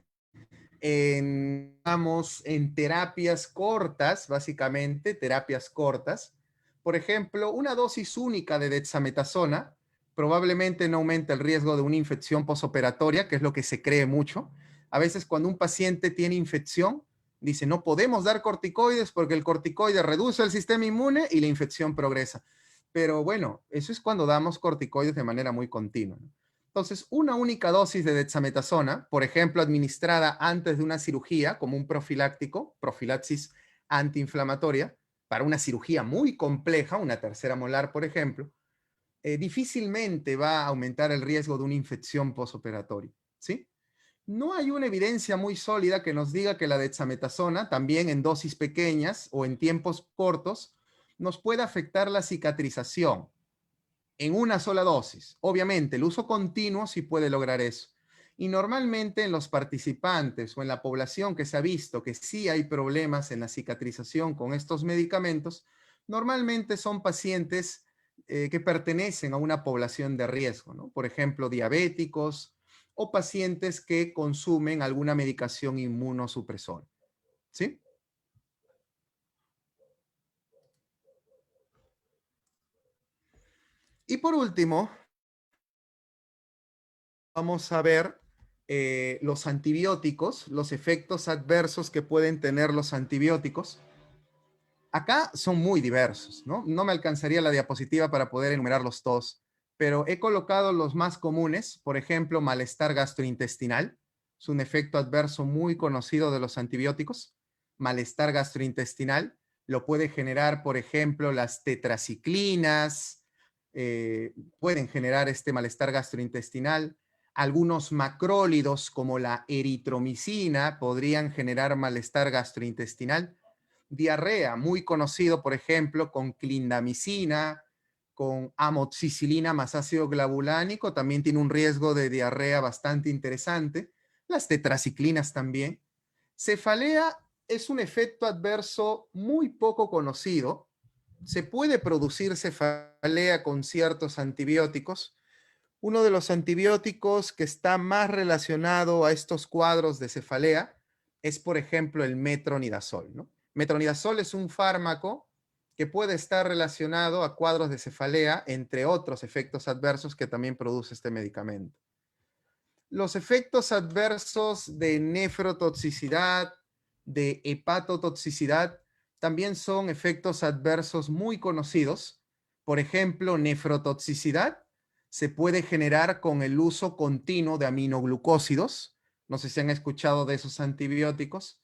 en terapias cortas, básicamente, terapias cortas. Por ejemplo, una dosis única de dexametasona probablemente no aumenta el riesgo de una infección posoperatoria, que es lo que se cree mucho. A veces cuando un paciente tiene infección, dice, no podemos dar corticoides porque el corticoide reduce el sistema inmune y la infección progresa. Pero bueno, eso es cuando damos corticoides de manera muy continua, ¿no? Entonces, una única dosis de dexametasona, por ejemplo, administrada antes de una cirugía como un profiláctico, profilaxis antiinflamatoria, para una cirugía muy compleja, una tercera molar, por ejemplo, difícilmente va a aumentar el riesgo de una infección posoperatoria, ¿sí? No hay una evidencia muy sólida que nos diga que la dexametasona, también en dosis pequeñas o en tiempos cortos, nos pueda afectar la cicatrización en una sola dosis. Obviamente, el uso continuo sí puede lograr eso. Y normalmente en los participantes o en la población que se ha visto que sí hay problemas en la cicatrización con estos medicamentos, normalmente son pacientes que pertenecen a una población de riesgo, ¿no? Por ejemplo, diabéticos o pacientes que consumen alguna medicación inmunosupresora, ¿sí? Y por último, vamos a ver los antibióticos, los efectos adversos que pueden tener los antibióticos. Acá son muy diversos, ¿no? No me alcanzaría la diapositiva para poder enumerarlos todos, pero he colocado los más comunes, por ejemplo, malestar gastrointestinal, es un efecto adverso muy conocido de los antibióticos. Malestar gastrointestinal lo puede generar, por ejemplo, las tetraciclinas, pueden generar este malestar gastrointestinal. Algunos macrólidos como la eritromicina podrían generar malestar gastrointestinal. Diarrea, muy conocido, por ejemplo, con clindamicina, con amoxicilina más ácido glavulánico, también tiene un riesgo de diarrea bastante interesante. Las tetraciclinas también. Cefalea es un efecto adverso muy poco conocido. Se puede producir cefalea con ciertos antibióticos. Uno de los antibióticos que está más relacionado a estos cuadros de cefalea es, por ejemplo, el metronidazol, ¿no? Metronidazol es un fármaco que puede estar relacionado a cuadros de cefalea, entre otros efectos adversos que también produce este medicamento. Los efectos adversos de nefrotoxicidad, de hepatotoxicidad, también son efectos adversos muy conocidos. Por ejemplo, nefrotoxicidad se puede generar con el uso continuo de aminoglucósidos. No sé si han escuchado de esos antibióticos.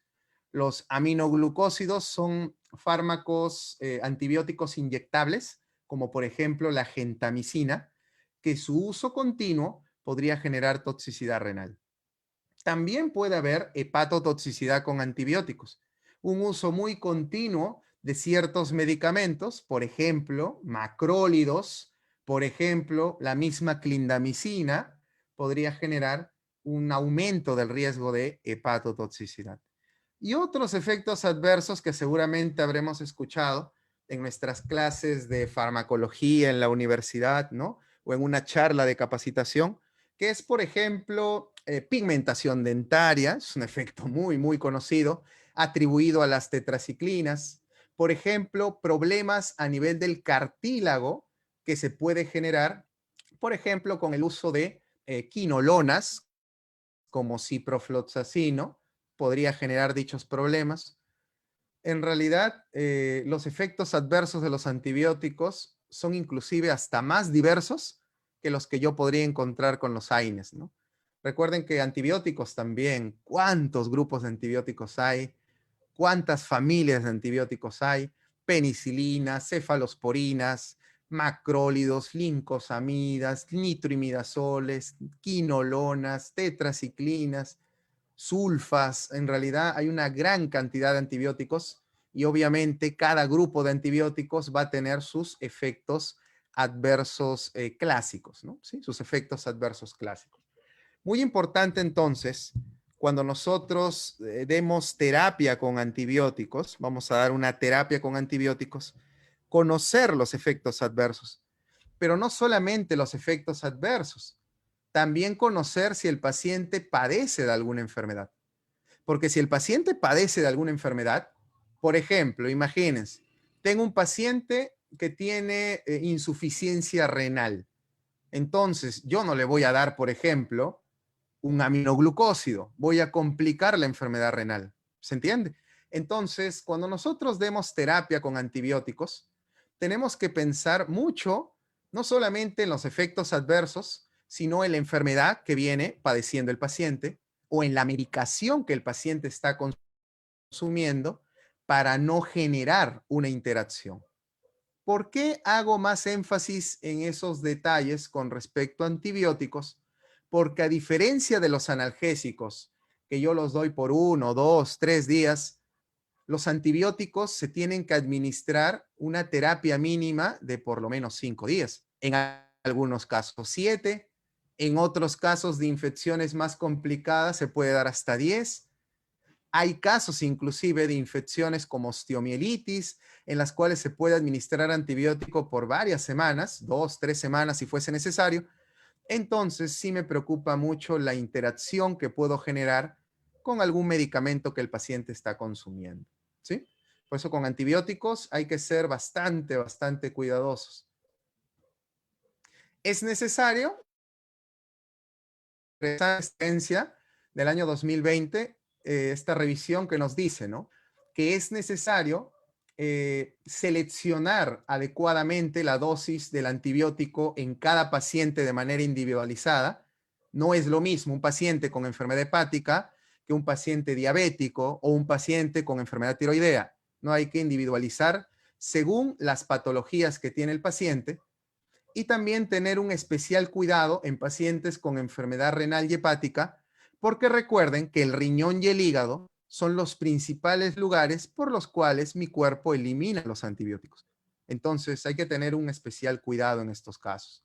Los aminoglucósidos son fármacos antibióticos inyectables, como por ejemplo la gentamicina, que su uso continuo podría generar toxicidad renal. También puede haber hepatotoxicidad con antibióticos. Un uso muy continuo de ciertos medicamentos, por ejemplo, macrólidos, por ejemplo, la misma clindamicina, podría generar un aumento del riesgo de hepatotoxicidad. Y otros efectos adversos que seguramente habremos escuchado en nuestras clases de farmacología en la universidad, ¿no? O en una charla de capacitación, que es, por ejemplo, pigmentación dentaria, es un efecto muy conocido, atribuido a las tetraciclinas. Por ejemplo, problemas a nivel del cartílago que se puede generar, por ejemplo, con el uso de quinolonas, como ciprofloxacino, podría generar dichos problemas. En realidad, los efectos adversos de los antibióticos son inclusive hasta más diversos que los que yo podría encontrar con los AINES, ¿no? Recuerden que antibióticos también, ¿cuántos grupos de antibióticos hay? ¿Cuántas familias de antibióticos hay? Penicilinas, cefalosporinas, macrólidos, lincosamidas, nitroimidazoles, quinolonas, tetraciclinas, sulfas. En realidad hay una gran cantidad de antibióticos y obviamente cada grupo de antibióticos va a tener sus efectos adversos clásicos, ¿no? ¿Sí? Sus efectos adversos clásicos. Muy importante entonces, cuando nosotros demos terapia con antibióticos, vamos a dar una terapia con antibióticos, conocer los efectos adversos, pero no solamente los efectos adversos, también conocer si el paciente padece de alguna enfermedad. Porque si el paciente padece de alguna enfermedad, por ejemplo, imagínense, tengo un paciente que tiene insuficiencia renal. Entonces, yo no le voy a dar, por ejemplo, un aminoglucósido. Voy a complicar la enfermedad renal. ¿Se entiende? Entonces, cuando nosotros demos terapia con antibióticos, tenemos que pensar mucho, no solamente en los efectos adversos, sino en la enfermedad que viene padeciendo el paciente o en la medicación que el paciente está consumiendo para no generar una interacción. ¿Por qué hago más énfasis en esos detalles con respecto a antibióticos? Porque a diferencia de los analgésicos, que yo los doy por 1, 2, 3 días, los antibióticos se tienen que administrar una terapia mínima de por lo menos 5 días. En algunos casos 7, en otros casos de infecciones más complicadas se puede dar hasta 10. Hay casos inclusive de infecciones como osteomielitis, en las cuales se puede administrar antibiótico por varias semanas, 2, 3 semanas si fuese necesario. Entonces sí me preocupa mucho la interacción que puedo generar con algún medicamento que el paciente está consumiendo, ¿sí? Por eso con antibióticos hay que ser bastante cuidadosos. Es necesario, esta experiencia del año 2020, esta revisión que nos dice, ¿no? Que es necesario seleccionar adecuadamente la dosis del antibiótico en cada paciente de manera individualizada. No es lo mismo un paciente con enfermedad hepática que un paciente diabético o un paciente con enfermedad tiroidea. No hay que individualizar según las patologías que tiene el paciente y también tener un especial cuidado en pacientes con enfermedad renal y hepática, porque recuerden que el riñón y el hígado son los principales lugares por los cuales mi cuerpo elimina los antibióticos. Entonces hay que tener un especial cuidado en estos casos.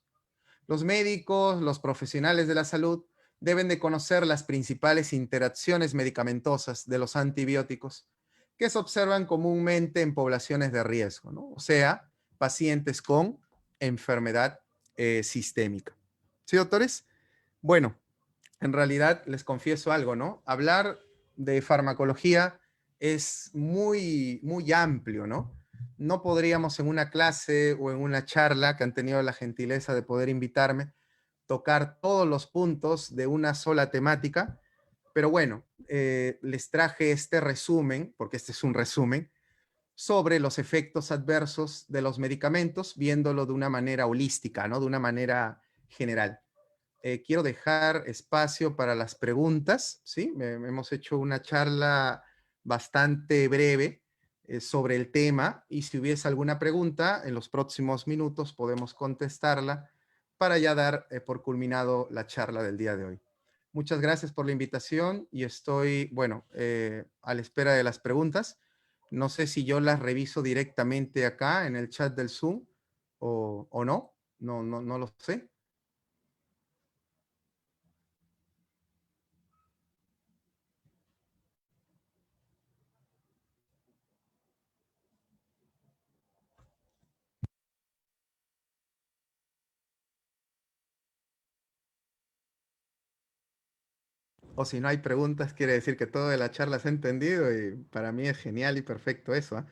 Los médicos, los profesionales de la salud deben de conocer las principales interacciones medicamentosas de los antibióticos que se observan comúnmente en poblaciones de riesgo, ¿no? O sea, pacientes con enfermedad sistémica. ¿Sí, doctores? Bueno, en realidad les confieso algo, ¿no? Hablar de farmacología es muy amplio, ¿no? No podríamos en una clase o en una charla que han tenido la gentileza de poder invitarme, tocar todos los puntos de una sola temática, pero bueno, les traje este resumen, porque este es un resumen, sobre los efectos adversos de los medicamentos, viéndolo de una manera holística, ¿no? De una manera general. Quiero dejar espacio para las preguntas, ¿sí? Hemos hecho una charla bastante breve sobre el tema y si hubiese alguna pregunta, en los próximos minutos podemos contestarla para ya dar por culminado la charla del día de hoy. Muchas gracias por la invitación y estoy, bueno, a la espera de las preguntas. No sé si yo las reviso directamente acá en el chat del Zoom o no. No lo sé. O si no hay preguntas, quiere decir que todo de la charla se ha entendido y para mí es genial y perfecto eso, ¿ah?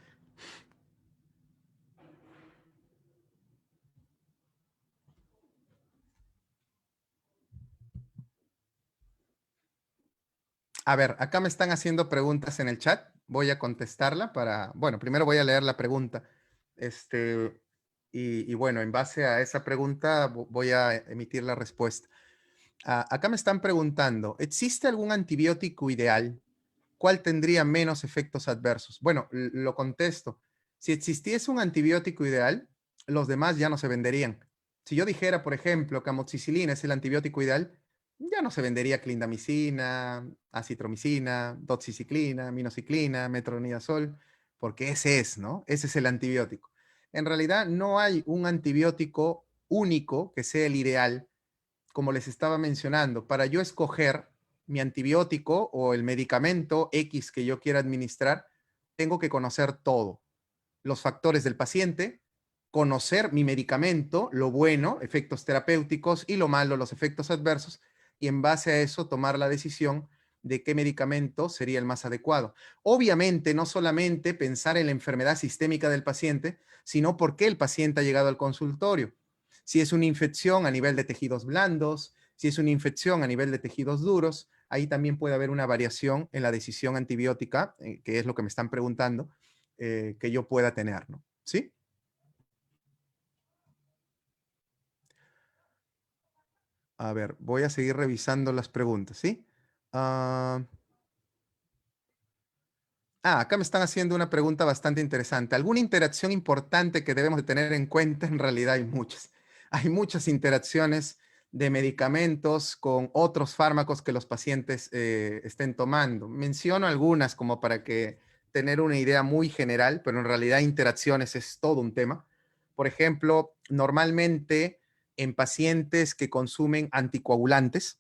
A ver, acá me están haciendo preguntas en el chat. Voy a contestarla para, bueno, primero voy a leer la pregunta. Este, y bueno, en base a esa pregunta voy a emitir la respuesta. Acá me están preguntando, ¿existe algún antibiótico ideal? ¿Cuál tendría menos efectos adversos? Bueno, lo contesto. Si existiese un antibiótico ideal, los demás ya no se venderían. Si yo dijera, por ejemplo, que amoxicilina es el antibiótico ideal, ya no se vendería clindamicina, acitromicina, doxiciclina, minociclina, metronidazol, porque ese es, ¿no? Ese es el antibiótico. En realidad no hay un antibiótico único que sea el ideal, como les estaba mencionando. Para yo escoger mi antibiótico o el medicamento X que yo quiera administrar, tengo que conocer todo, los factores del paciente, conocer mi medicamento, lo bueno, efectos terapéuticos, y lo malo, los efectos adversos, y en base a eso tomar la decisión de qué medicamento sería el más adecuado. Obviamente, no solamente pensar en la enfermedad sistémica del paciente, sino por qué el paciente ha llegado al consultorio. Si es una infección a nivel de tejidos blandos, si es una infección a nivel de tejidos duros, ahí también puede haber una variación en la decisión antibiótica, que es lo que me están preguntando, que yo pueda tener, ¿no? ¿Sí? A ver, voy a seguir revisando las preguntas, ¿sí? Ah, acá me están haciendo una pregunta bastante interesante. ¿Alguna interacción importante que debemos de tener en cuenta? En realidad hay muchas. Hay muchas interacciones de medicamentos con otros fármacos que los pacientes estén tomando. Menciono algunas como para que tener una idea muy general, pero en realidad interacciones es todo un tema. Por ejemplo, normalmente en pacientes que consumen anticoagulantes,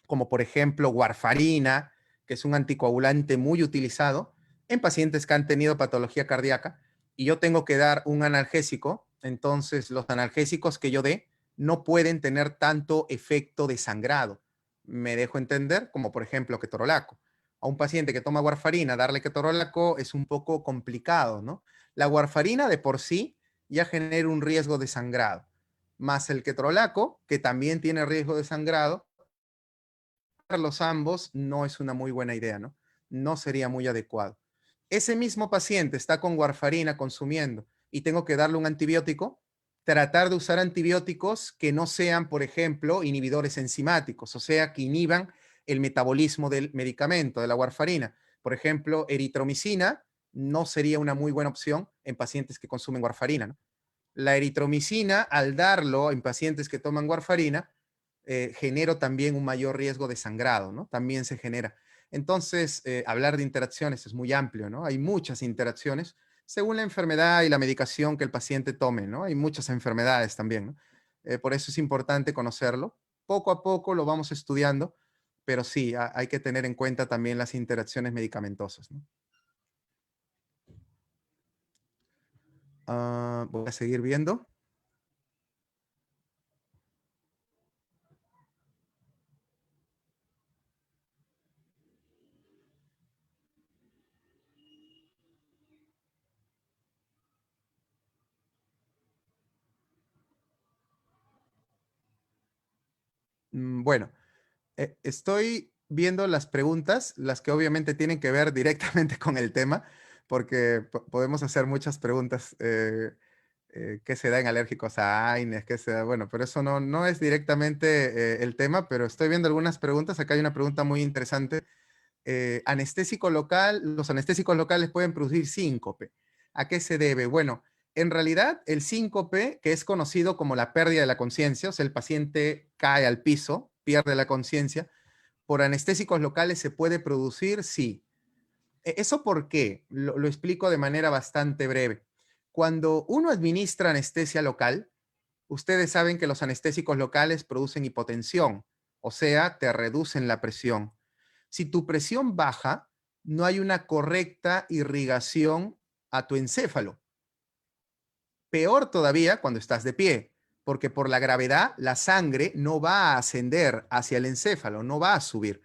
como por ejemplo warfarina, que es un anticoagulante muy utilizado en pacientes que han tenido patología cardíaca, y yo tengo que dar un analgésico, entonces los analgésicos que yo dé no pueden tener tanto efecto de sangrado. Me dejo entender, como por ejemplo ketorolaco. A un paciente que toma warfarina, darle ketorolaco es un poco complicado, ¿no? La warfarina de por sí ya genera un riesgo de sangrado, más el ketorolaco, que también tiene riesgo de sangrado, los ambos no es una muy buena idea, ¿no? No sería muy adecuado. Ese mismo paciente está con warfarina consumiendo y tengo que darle un antibiótico, tratar de usar antibióticos que no sean, por ejemplo, inhibidores enzimáticos, o sea, que inhiban el metabolismo del medicamento, de la warfarina. Por ejemplo, eritromicina no sería una muy buena opción en pacientes que consumen warfarina, ¿no? La eritromicina, al darlo en pacientes que toman warfarina, genero también un mayor riesgo de sangrado, ¿no? También se genera. Entonces, hablar de interacciones es muy amplio, ¿no? Hay muchas interacciones según la enfermedad y la medicación que el paciente tome, ¿no? Hay muchas enfermedades también, ¿no? Por eso es importante conocerlo. Poco a poco lo vamos estudiando, pero sí, hay que tener en cuenta también las interacciones medicamentosas, ¿no? Voy a seguir viendo. Bueno, estoy viendo las preguntas, las que obviamente tienen que ver directamente con el tema, porque podemos hacer muchas preguntas. ¿Qué se da en alérgicos a AINES? ¿Qué se da? Bueno, pero eso no es directamente el tema, pero estoy viendo algunas preguntas. Acá hay una pregunta muy interesante. Anestésico local, los anestésicos locales pueden producir síncope. ¿A qué se debe? Bueno, en realidad el síncope, que es conocido como la pérdida de la conciencia, o sea, el paciente cae al piso, pierde la conciencia, por anestésicos locales se puede producir, sí. ¿Eso por qué? Lo explico de manera bastante breve. Cuando uno administra anestesia local, ustedes saben que los anestésicos locales producen hipotensión, o sea, te reducen la presión. Si tu presión baja, no hay una correcta irrigación a tu encéfalo. Peor todavía cuando estás de pie, porque por la gravedad la sangre no va a ascender hacia el encéfalo, no va a subir.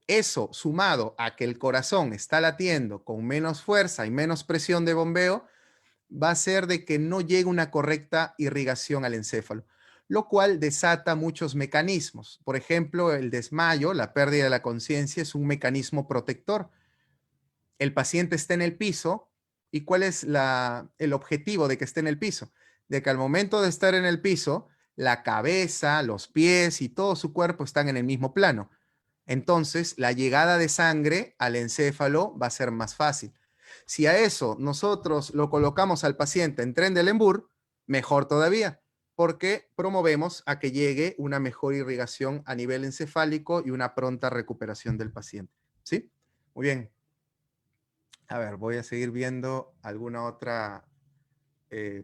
Eso sumado a que el corazón está latiendo con menos fuerza y menos presión de bombeo, va a hacer de que no llegue una correcta irrigación al encéfalo, lo cual desata muchos mecanismos. Por ejemplo, el desmayo, la pérdida de la conciencia, es un mecanismo protector. El paciente está en el piso, ¿y cuál es el objetivo de que esté en el piso? De que al momento de estar en el piso, la cabeza, los pies y todo su cuerpo están en el mismo plano. Entonces, la llegada de sangre al encéfalo va a ser más fácil. Si a eso nosotros lo colocamos al paciente en Trendelenburg, mejor todavía, porque promovemos a que llegue una mejor irrigación a nivel encefálico y una pronta recuperación del paciente. ¿Sí? Muy bien. A ver, voy a seguir viendo alguna otra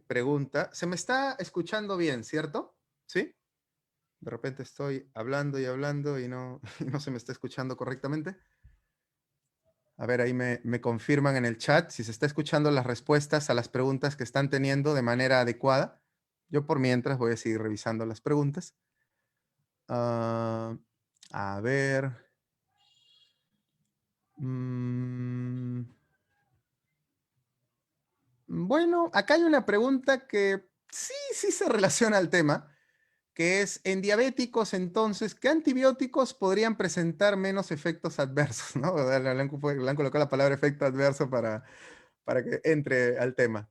pregunta. Se me está escuchando bien, ¿cierto? ¿Sí? De repente estoy hablando y hablando y no, y no se me está escuchando correctamente. A ver, ahí me confirman en el chat si se está escuchando las respuestas a las preguntas que están teniendo de manera adecuada. Yo por mientras voy a seguir revisando las preguntas. A ver. Bueno, acá hay una pregunta que sí se relaciona al tema, que es, en diabéticos, entonces, ¿qué antibióticos podrían presentar menos efectos adversos? ¿No? Le han colocado la palabra efecto adverso para que entre al tema.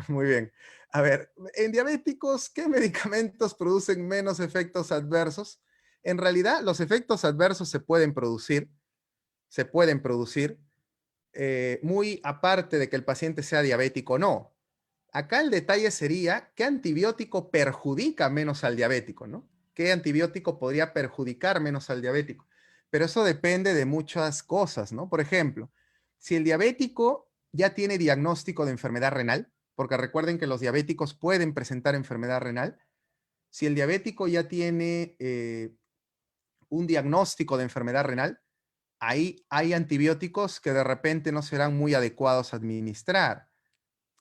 Muy bien. A ver, en diabéticos, ¿qué medicamentos producen menos efectos adversos? En realidad, los efectos adversos se pueden producir, muy aparte de que el paciente sea diabético o no. Acá el detalle sería qué antibiótico perjudica menos al diabético, ¿no? ¿Qué antibiótico podría perjudicar menos al diabético? Pero eso depende de muchas cosas, ¿no? Por ejemplo, si el diabético ya tiene diagnóstico de enfermedad renal, porque recuerden que los diabéticos pueden presentar enfermedad renal, si el diabético ya tiene un diagnóstico de enfermedad renal, ahí hay antibióticos que de repente no serán muy adecuados a administrar,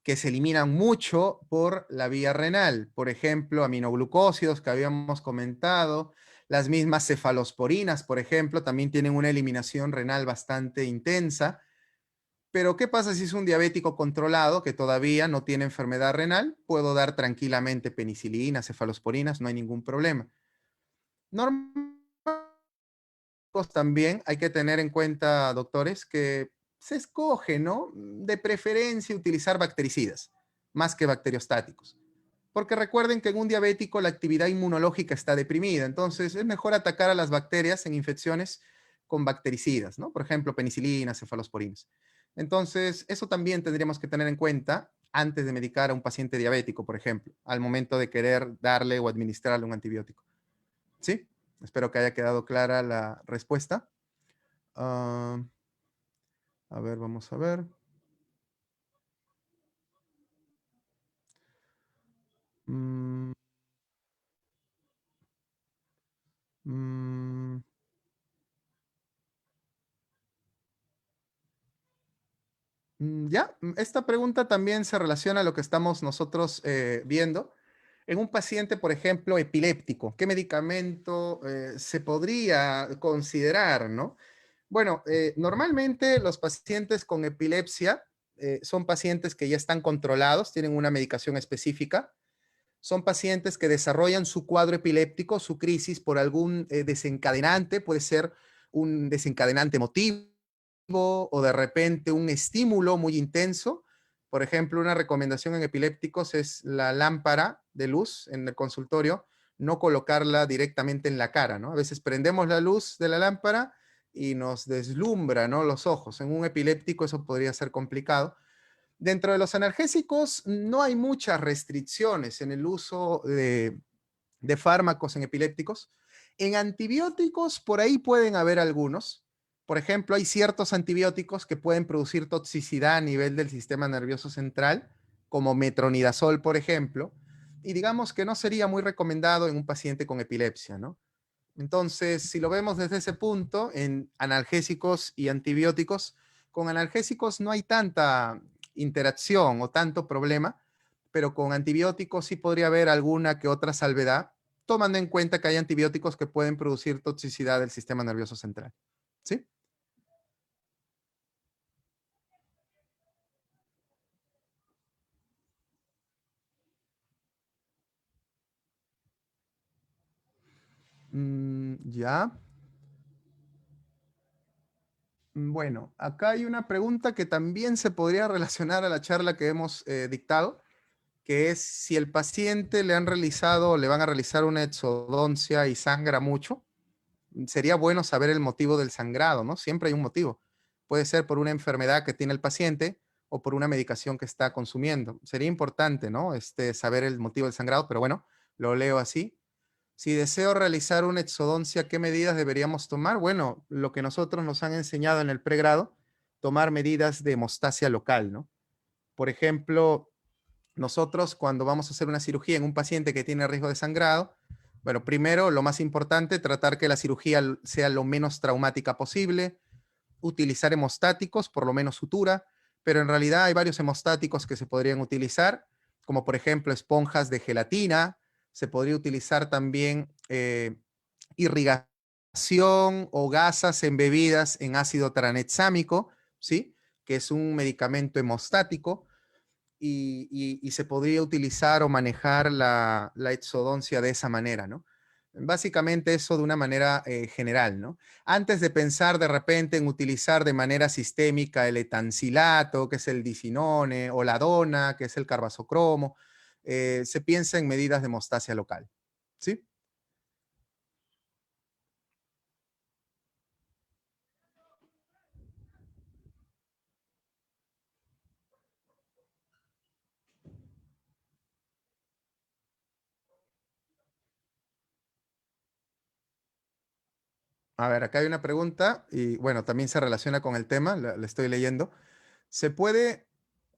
que se eliminan mucho por la vía renal. Por ejemplo, aminoglucósidos que habíamos comentado, las mismas cefalosporinas, por ejemplo, también tienen una eliminación renal bastante intensa. Pero, ¿qué pasa si es un diabético controlado que todavía no tiene enfermedad renal? Puedo dar tranquilamente penicilina, cefalosporinas, no hay ningún problema. Normalmente también hay que tener en cuenta, doctores, que se escoge, ¿no? De preferencia utilizar bactericidas más que bacteriostáticos. Porque recuerden que en un diabético la actividad inmunológica está deprimida, entonces es mejor atacar a las bacterias en infecciones con bactericidas, ¿no? Por ejemplo, penicilinas, cefalosporinas. Entonces, eso también tendríamos que tener en cuenta antes de medicar a un paciente diabético, por ejemplo, al momento de querer darle o administrarle un antibiótico. ¿Sí? Espero que haya quedado clara la respuesta. Uh, a ver, vamos a ver. Mm, mm, ya, esta pregunta también se relaciona a lo que estamos nosotros viendo. En un paciente, por ejemplo, epiléptico, ¿qué medicamento se podría considerar, no? Bueno, normalmente los pacientes con epilepsia son pacientes que ya están controlados, tienen una medicación específica. son pacientes que desarrollan su cuadro epiléptico, su crisis, por algún desencadenante, puede ser un desencadenante emotivo o de repente un estímulo muy intenso. Por ejemplo, una recomendación en epilépticos es la lámpara de luz en el consultorio, no colocarla directamente en la cara, ¿no? A veces prendemos la luz de la lámpara y nos deslumbra, ¿no?, los ojos. En un epiléptico eso podría ser complicado. Dentro de los analgésicos no hay muchas restricciones en el uso de fármacos en epilépticos. En antibióticos, por ahí pueden haber algunos. Por ejemplo, hay ciertos antibióticos que pueden producir toxicidad a nivel del sistema nervioso central, como metronidazol, por ejemplo, y digamos que no sería muy recomendado en un paciente con epilepsia, ¿no? Entonces, si lo vemos desde ese punto, en analgésicos y antibióticos, con analgésicos no hay tanta interacción o tanto problema, pero con antibióticos sí podría haber alguna que otra salvedad, tomando en cuenta que hay antibióticos que pueden producir toxicidad del sistema nervioso central. ¿Sí? Ya. Bueno, acá hay una pregunta que también se podría relacionar a la charla que hemos dictado, que es si el paciente le han realizado, le van a realizar una exodoncia y sangra mucho, sería bueno saber el motivo del sangrado, ¿no? Siempre hay un motivo. Puede ser por una enfermedad que tiene el paciente o por una medicación que está consumiendo. Sería importante, ¿no? Saber el motivo del sangrado, pero bueno, lo leo así. Si deseo realizar una exodoncia, ¿qué medidas deberíamos tomar? Bueno, lo que nosotros nos han enseñado en el pregrado, tomar medidas de hemostasia local, ¿no? Por ejemplo, nosotros cuando vamos a hacer una cirugía en un paciente que tiene riesgo de sangrado, bueno, primero, lo más importante, tratar que la cirugía sea lo menos traumática posible, utilizar hemostáticos, por lo menos sutura, pero en realidad hay varios hemostáticos que se podrían utilizar, como por ejemplo esponjas de gelatina, se podría utilizar también irrigación o gasas embebidas en ácido tranexámico, ¿sí? Que es un medicamento hemostático, y se podría utilizar o manejar la exodoncia de esa manera, ¿no? Básicamente eso de una manera general, ¿no? Antes de pensar de repente en utilizar de manera sistémica el etancilato, que es el disinone, o la dona, que es el carbazocromo, se piensa en medidas de hemostasia local, ¿sí? A ver, acá hay una pregunta y bueno, también se relaciona con el tema, la estoy leyendo. ¿Se puede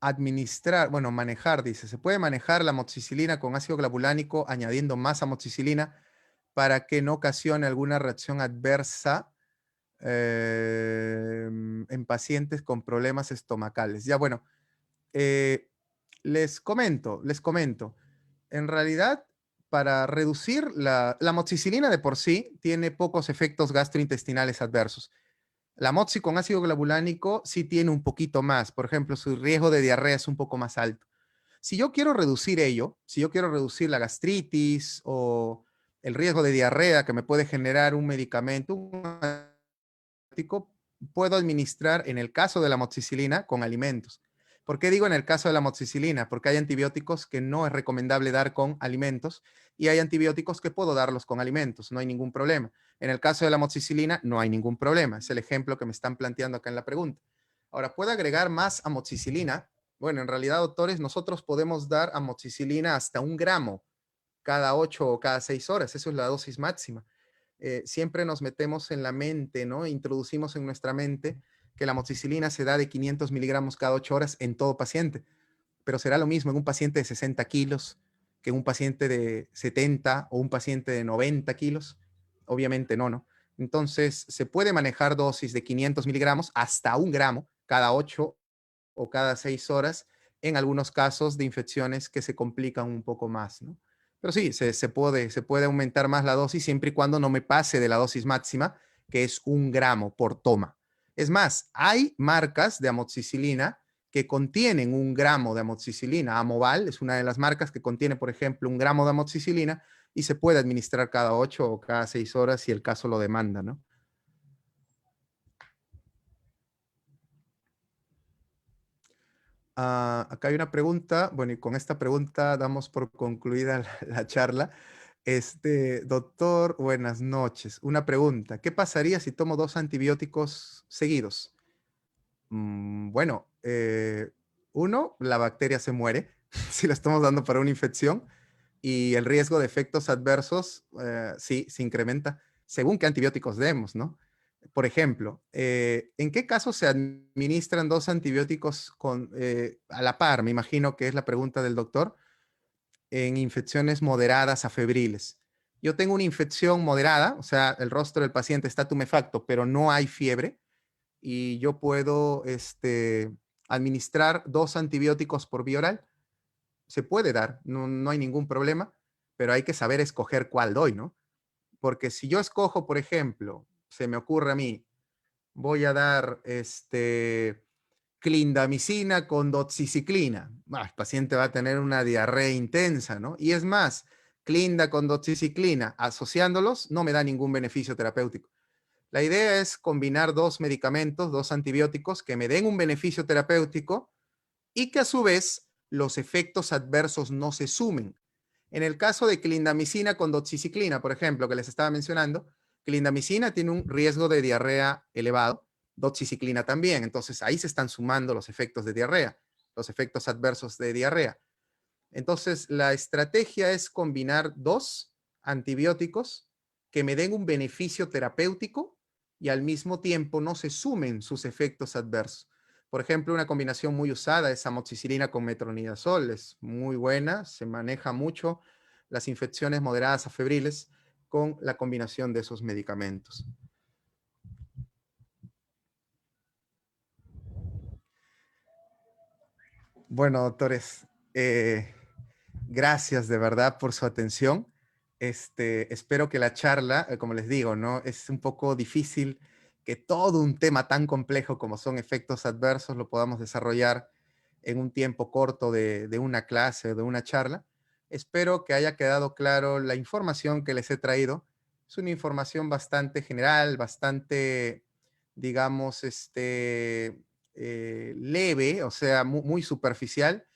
administrar, bueno, manejar, dice, se puede manejar la amoxicilina con ácido clavulánico añadiendo más amoxicilina para que no ocasione alguna reacción adversa en pacientes con problemas estomacales? Ya, bueno, eh, les comento. En realidad, para reducir la amoxicilina de por sí tiene pocos efectos gastrointestinales adversos. La moxi con ácido clavulánico sí tiene un poquito más. Por ejemplo, su riesgo de diarrea es un poco más alto. Si yo quiero reducir ello, si yo quiero reducir la gastritis o el riesgo de diarrea que me puede generar un medicamento, un antibiótico, puedo administrar en el caso de la moxicilina con alimentos. ¿Por qué digo en el caso de la moxicilina? Porque hay antibióticos que no es recomendable dar con alimentos y hay antibióticos que puedo darlos con alimentos, no hay ningún problema. En el caso de la moxicilina no hay ningún problema, es el ejemplo que me están planteando acá en la pregunta. Ahora, ¿puedo agregar más amoxicilina? Bueno, en realidad, doctores, nosotros podemos dar amoxicilina hasta 1 gramo cada 8 o cada 6 horas, eso es la dosis máxima. Siempre nos metemos en la mente, ¿no? Introducimos en nuestra mente que la amoxicilina se da de 500 miligramos cada 8 horas en todo paciente, pero será lo mismo en un paciente de 60 kilos que en un paciente de 70 o un paciente de 90 kilos. Obviamente no, ¿no? Entonces, se puede manejar dosis de 500 miligramos hasta 1 gramo cada 8 o cada 6 horas en algunos casos de infecciones que se complican un poco más, ¿no? Pero sí, se puede aumentar más la dosis siempre y cuando no me pase de la dosis máxima, que es 1 gramo por toma. Es más, hay marcas de amoxicilina que contienen 1 gramo de amoxicilina. Amoval es una de las marcas que contiene, por ejemplo, 1 gramo de amoxicilina y se puede administrar cada 8 o cada 6 horas si el caso lo demanda, ¿no? Acá hay una pregunta, bueno, y con esta pregunta damos por concluida la charla. Doctor, buenas noches. Una pregunta, ¿qué pasaría si tomo 2 antibióticos seguidos? Bueno, uno, la bacteria se muere si la estamos dando para una infección y el riesgo de efectos adversos, sí, se incrementa según qué antibióticos demos, ¿no? Por ejemplo, ¿en qué caso se administran 2 antibióticos a la par? Me imagino que es la pregunta del doctor, en infecciones moderadas a febriles. Yo tengo una infección moderada, o sea, el rostro del paciente está tumefacto, pero no hay fiebre, y yo puedo administrar 2 antibióticos por vía oral. Se puede dar, no hay ningún problema, pero hay que saber escoger cuál doy, ¿no? Porque si yo escojo, por ejemplo, se me ocurre a mí, voy a dar clindamicina con doxiciclina. El paciente va a tener una diarrea intensa, ¿no? Y es más, clinda con doxiciclina, asociándolos, no me da ningún beneficio terapéutico. La idea es combinar 2 medicamentos, 2 antibióticos que me den un beneficio terapéutico y que a su vez los efectos adversos no se sumen. En el caso de clindamicina con doxiciclina, por ejemplo, que les estaba mencionando, clindamicina tiene un riesgo de diarrea elevado, doxiciclina también, entonces ahí se están sumando los efectos de diarrea, los efectos adversos de diarrea. Entonces, la estrategia es combinar 2 antibióticos que me den un beneficio terapéutico y al mismo tiempo no se sumen sus efectos adversos. Por ejemplo, una combinación muy usada es amoxicilina con metronidazol, es muy buena, se maneja mucho las infecciones moderadas a febriles con la combinación de esos medicamentos. Bueno, doctores, gracias de verdad por su atención. Espero que la charla, como les digo, ¿no? Es un poco difícil que todo un tema tan complejo como son efectos adversos lo podamos desarrollar en un tiempo corto de una clase o de una charla. Espero que haya quedado claro la información que les he traído. Es una información bastante general, bastante, digamos, leve, o sea, muy superficial,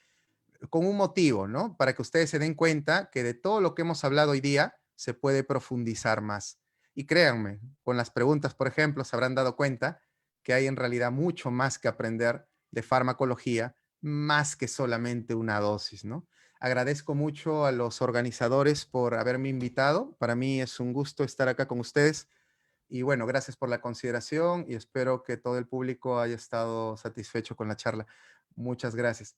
con un motivo, ¿no? Para que ustedes se den cuenta que de todo lo que hemos hablado hoy día se puede profundizar más. Y créanme, con las preguntas, por ejemplo, se habrán dado cuenta que hay en realidad mucho más que aprender de farmacología, más que solamente una dosis, ¿no? Agradezco mucho a los organizadores por haberme invitado. Para mí es un gusto estar acá con ustedes. Y bueno, gracias por la consideración y espero que todo el público haya estado satisfecho con la charla. Muchas gracias.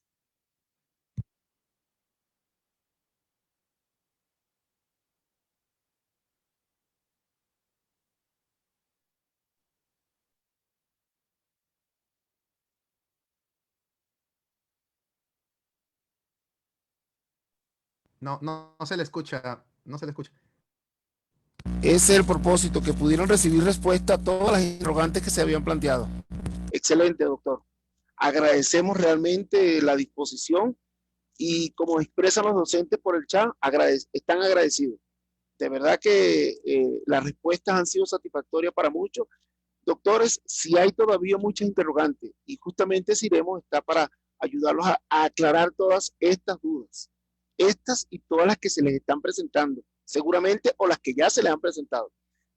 No se le escucha, no se le escucha. Ese es el propósito, que pudieron recibir respuesta a todas las interrogantes que se habían planteado. Excelente, doctor. Agradecemos realmente la disposición y como expresan los docentes por el chat, están agradecidos. De verdad que las respuestas han sido satisfactorias para muchos. Doctores, si hay todavía muchas interrogantes y justamente Siremos está para ayudarlos a aclarar todas estas dudas, estas y todas las que se les están presentando, seguramente, o las que ya se les han presentado.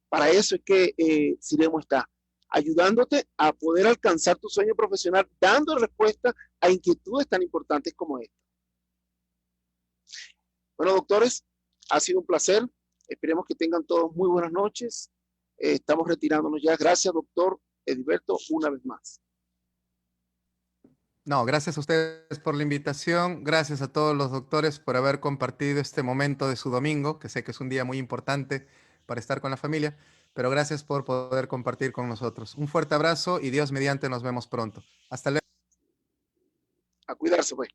Para eso es que Siremos está ayudándote a poder alcanzar tu sueño profesional, dando respuesta a inquietudes tan importantes como esta. Bueno, doctores, ha sido un placer. Esperemos que tengan todos muy buenas noches. Estamos retirándonos ya. Gracias, doctor Edilberto, una vez más. No, gracias a ustedes por la invitación. Gracias a todos los doctores por haber compartido este momento de su domingo, que sé que es un día muy importante para estar con la familia, pero gracias por poder compartir con nosotros. Un fuerte abrazo y Dios mediante nos vemos pronto. Hasta luego. A cuidarse, pues.